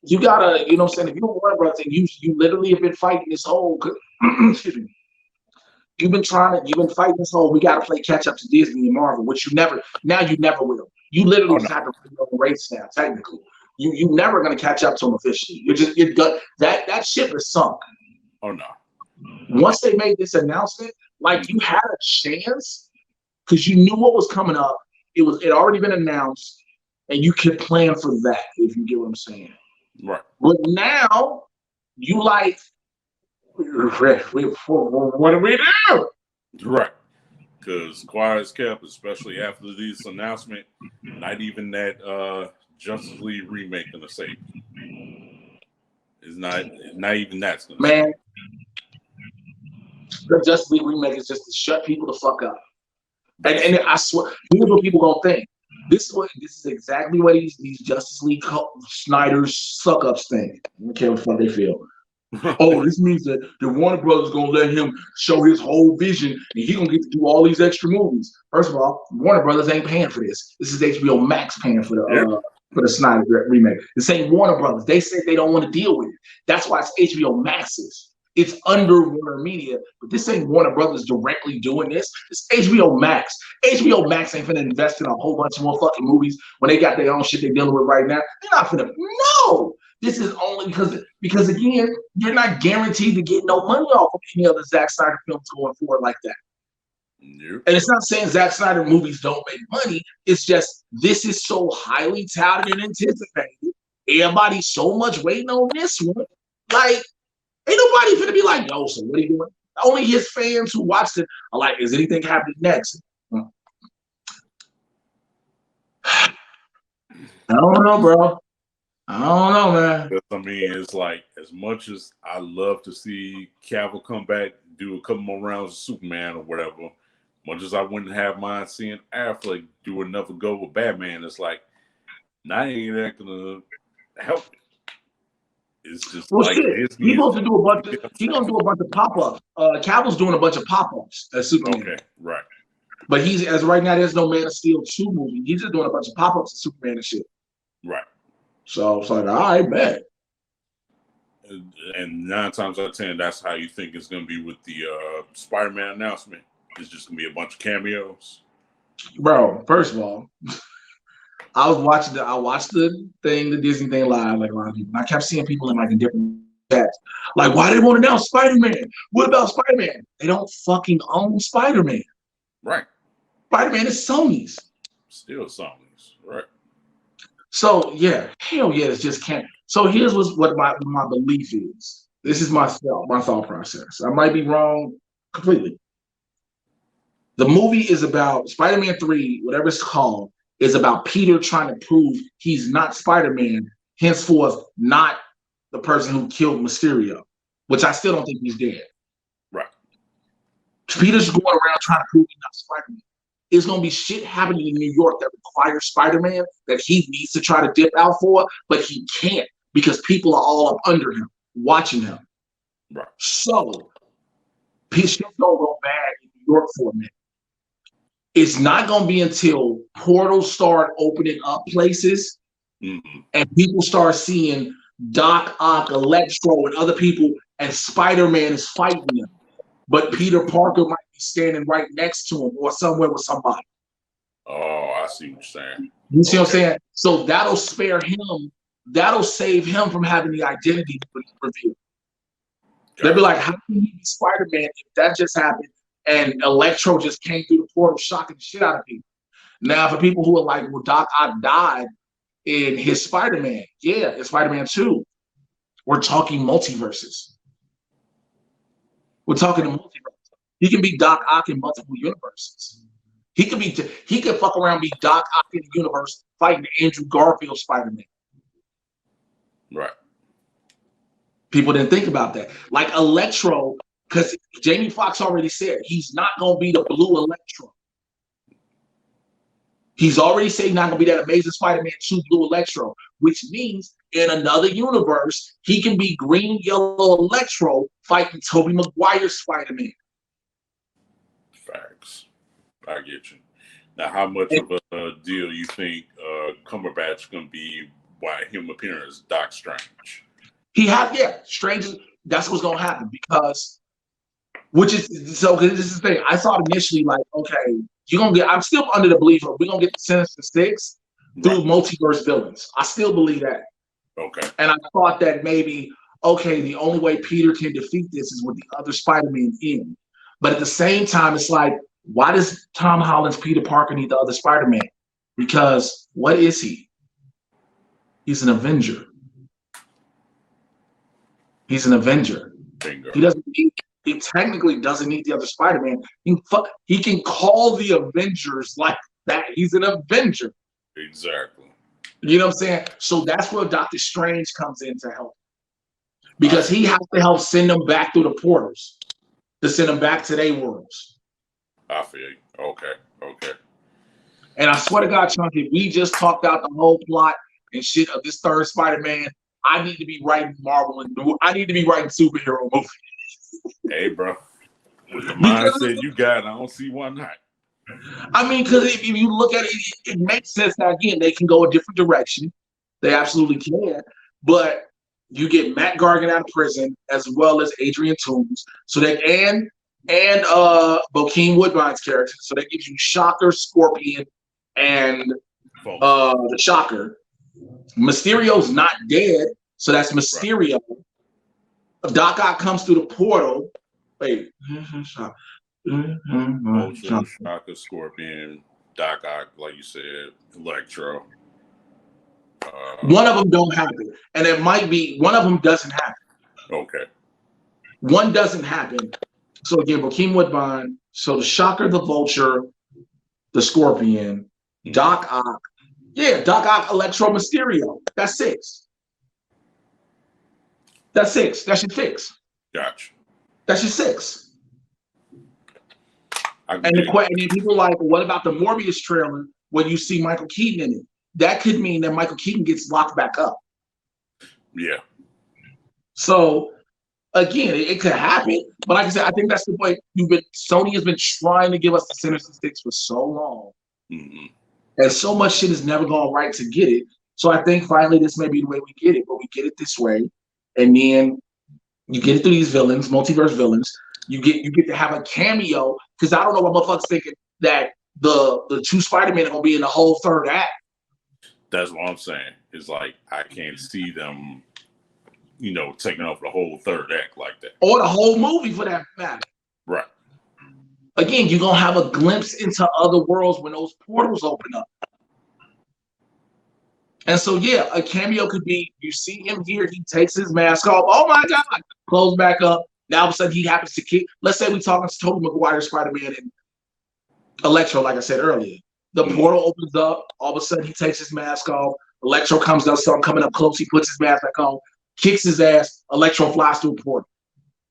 you gotta, you know what I'm saying, if you're Warner Brothers and you literally have been fighting this whole excuse me. You've been fighting this whole, we gotta play catch up to Disney and Marvel, which you never will. You literally just have to play the race now, technically. You never gonna catch up to them officially. You're done. That ship is sunk. Oh no. Once they made this announcement, like, you had a chance because you knew what was coming up. It already been announced, and you could plan for that, if you get what I'm saying. Right. But now you like, what do we do? Right. Because quiet as kept, especially after this announcement, not even that Justice League remake gonna save you. It's not even that's gonna man. save you. The Justice League remake is just to shut people the fuck up. And I swear, here's what people gonna think. This is exactly what these Justice League Snyder's suck ups think. I don't care what the fuck they feel. Oh, this means that the Warner Brothers gonna let him show his whole vision, and he gonna get to do all these extra movies. First of all, Warner Brothers ain't paying for this. This is HBO Max paying for the for the Snyder remake. The same Warner Brothers. They said they don't want to deal with it. That's why it's HBO Max's. It's under Warner Media, but this ain't Warner Brothers directly doing this. It's HBO Max. HBO Max ain't finna invest in a whole bunch of more fucking movies when they got their own shit they're dealing with right now. They're not finna. No, this is only because again, you're not guaranteed to get no money off of any other Zack Snyder films going forward like that. Yep. And it's not saying Zack Snyder movies don't make money. It's just this is so highly touted and anticipated. Everybody's so much waiting on this one. Like, ain't nobody finna be like, yo, so what are you doing? Only his fans who watched it are like, is anything happening next? I don't know, bro. I don't know, man. I mean, it's like, as much as I love to see Cavill come back, do a couple more rounds of Superman or whatever, much as I wouldn't have mind seeing Affleck do another go with Batman, it's like, now ain't that gonna help it. It's just well, like shit. He's supposed to do a bunch of. He's gonna do a bunch of pop-ups. Cavill's doing a bunch of pop-ups as Superman. Okay, right. But he's as right now. There's no Man of Steel 2 movie. He's just doing a bunch of pop-ups of Superman and shit. Right. So it's like, all right, man. And 9 times out of 10, that's how you think it's gonna be with the Spider-Man announcement. It's just gonna be a bunch of cameos. Bro, first of all, I watched the thing, the Disney thing live, like a lot of people. And I kept seeing people in like in different chats, like, why they want to announce Spider-Man? What about Spider-Man? They don't fucking own Spider-Man. Right. Spider-Man is Sony's. Still Sony's, right? So yeah, hell yeah, it's just can't. So here's what my belief is. This is my thought process. I might be wrong completely. The movie is about Spider-Man 3, whatever it's called, is about Peter trying to prove he's not Spider-Man, henceforth not the person who killed Mysterio, which I still don't think he's dead. Right. Peter's going around trying to prove he's not Spider-Man. There's going to be shit happening in New York that requires Spider-Man that he needs to try to dip out for, but he can't because people are all up under him, watching him. Right. So, shit's going to go bad in New York for a minute. It's not going to be until portals start opening up places and people start seeing Doc Ock, Electro, and other people, and Spider-Man is fighting them. But Peter Parker might be standing right next to him or somewhere with somebody. Oh, I see what you're saying. You see what I'm saying? So that'll spare him. That'll save him from having the identity revealed. They'll be like, how can he be Spider-Man if that just happened and Electro just came through the portal shocking the shit out of people? Now, for people who are like, well, Doc Ock died in his Spider-Man. Yeah, in Spider-Man 2. We're talking multiverses. We're talking the multiverse. He can be Doc Ock in multiple universes. He could fuck around and be Doc Ock in the universe fighting Andrew Garfield Spider-Man. Right. People didn't think about that. Like Electro, because Jamie Foxx already said he's not going to be the blue Electro. He's already said he's not going to be that Amazing Spider-Man 2 blue Electro, which means in another universe, he can be green, yellow Electro fighting Tobey Maguire's Spider-Man. Facts. I get you. Now, how much of a deal you think Cumberbatch is going to be by him appearing as Doc Strange? Strange. That's what's going to happen because, this is the thing. I thought initially like, okay, you're going to get, I'm still under the belief of we're going to get the Sinister Six through multiverse villains. I still believe that. Okay. And I thought that maybe, okay, the only way Peter can defeat this is with the other Spider-Man in. But at the same time, it's like, why does Tom Holland's Peter Parker need the other Spider-Man? Because what is he? He's an Avenger. He's an Avenger. Bingo. He technically doesn't need the other Spider-Man. He can call the Avengers like that. He's an Avenger. Exactly. You know what I'm saying? So that's where Doctor Strange comes in to help. Because he has to help send them back through the portals to send them back to their worlds. I feel you. Okay. And I swear to God, Chauncey, we just talked out the whole plot and shit of this third Spider-Man. I need to be writing Marvel and I need to be writing superhero movies. Hey, bro. With the mindset you got, I don't see why not. I mean, because if you look at it, it makes sense that, again, they can go a different direction. They absolutely can. But you get Matt Gargan out of prison as well as Adrian Toombs. So that and Bokeem Woodbine's character. So that gives you Shocker, Scorpion, and the Shocker. Mysterio's not dead, so that's Mysterio. Right. Doc Ock comes through the portal. Wait. Vulture, Shocker, Scorpion, Doc Ock, like you said, Electro. One of them don't happen, and it might be one of them doesn't happen. Okay. One doesn't happen. So again, Bokeem Woodbine. So the Shocker, the Vulture, the Scorpion, Doc Ock. Yeah, Doc Ock, Electro, Mysterio. That's 6. That's 6. That's your 6. Gotcha. That's your 6. And then people are like, well, what about the Morbius trailer when you see Michael Keaton in it? That could mean that Michael Keaton gets locked back up. Yeah. So again, it could happen, but like I said, I think that's the way Sony has been trying to give us the Sinister Six for so long, and so much shit has never gone right to get it. So I think finally this may be the way we get it, but we get it this way, and then you get it through these villains, multiverse villains. You get to have a cameo because I don't know what motherfuckers thinking that the 2 Spider-Men are gonna be in the whole 3rd act. That's what I'm saying. It's like I can't see them, taking over the whole 3rd act like that. Or the whole movie for that matter. Right. Again, you're going to have a glimpse into other worlds when those portals open up. And so, yeah, a cameo could be, you see him here, he takes his mask off. Oh, my God. Close back up. Now, all of a sudden, he happens to kick. Let's say we're talking to Tobey Maguire, Spider-Man, and Electro, like I said earlier. The portal opens up. All of a sudden, he takes his mask off. Electro comes up, so I'm coming up close. He puts his mask back on, kicks his ass. Electro flies through the portal.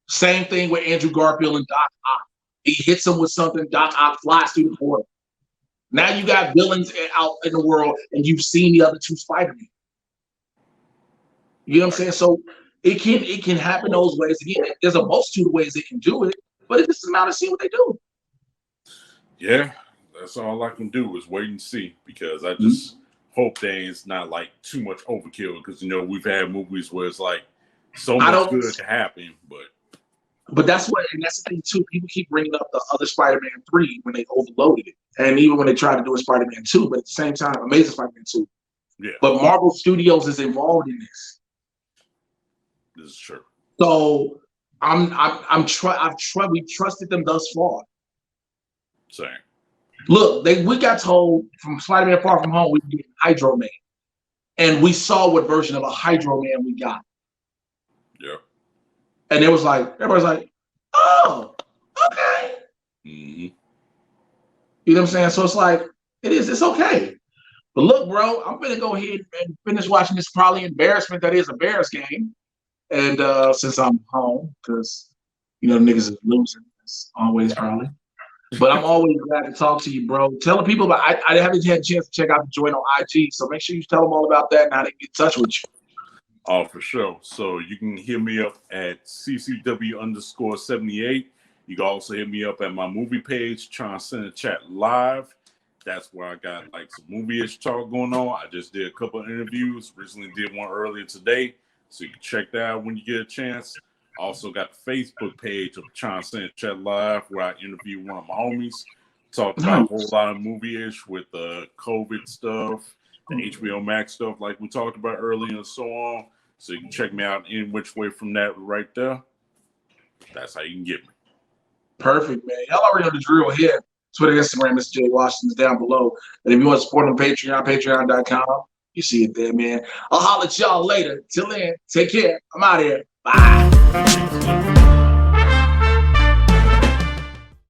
Same thing with Andrew Garfield and Doc Ock. He hits him with something. Doc Ock flies through the portal. Now you got villains out in the world, and you've seen the other 2 Spider-Men. You know what I'm saying? So it can happen those ways. Again, there's a multitude of ways they can do it, but it's just a matter of seeing what they do. Yeah. That's all I can do is wait and see, because I just hope that it's not like too much overkill, because we've had movies where it's like so much good to happen, but that's the thing too. People keep bringing up the other Spider-Man 3 when they overloaded it, and even when they tried to do a Spider-Man 2, but at the same time, Amazing Spider-Man 2. Yeah. But Marvel Studios is involved in this. This is true. So we trusted them thus far. Same. Look, we got told from Spider-Man Far From Home we get Hydro Man, and we saw what version of a Hydro Man we got. Yeah. And everybody's like, oh, okay. Mm-hmm. You know what I'm saying? So it's like, it's okay. But look, bro, I'm gonna go ahead and finish watching this probably embarrassment that is a Bears game, and since I'm home, because niggas is losing, as always probably. But I'm always glad to talk to you, bro. Tell the people about. I haven't had a chance to check out the joint on IG, so make sure you tell them all about that and how they get in touch with you. Oh, for sure. So you can hit me up at CCW_78. You can also hit me up at my movie page, Chauncey Chat Live. That's where I got like some movie-ish talk going on. I just did a couple of interviews. Recently did one earlier today, so you can check that out when you get a chance. Also got the Facebook page of Chauncey Chat Live, where I interview one of my homies. Talked about a whole lot of movie-ish with the COVID stuff, the HBO Max stuff like we talked about earlier and so on. So you can check me out in which way from that right there. That's how you can get me. Perfect, man. Y'all already know the drill here. Twitter, Instagram, Mr. J Washington's down below. And if you want to support on Patreon, patreon.com, you see it there, man. I'll holler at y'all later. Till then, take care. I'm out here. Bye.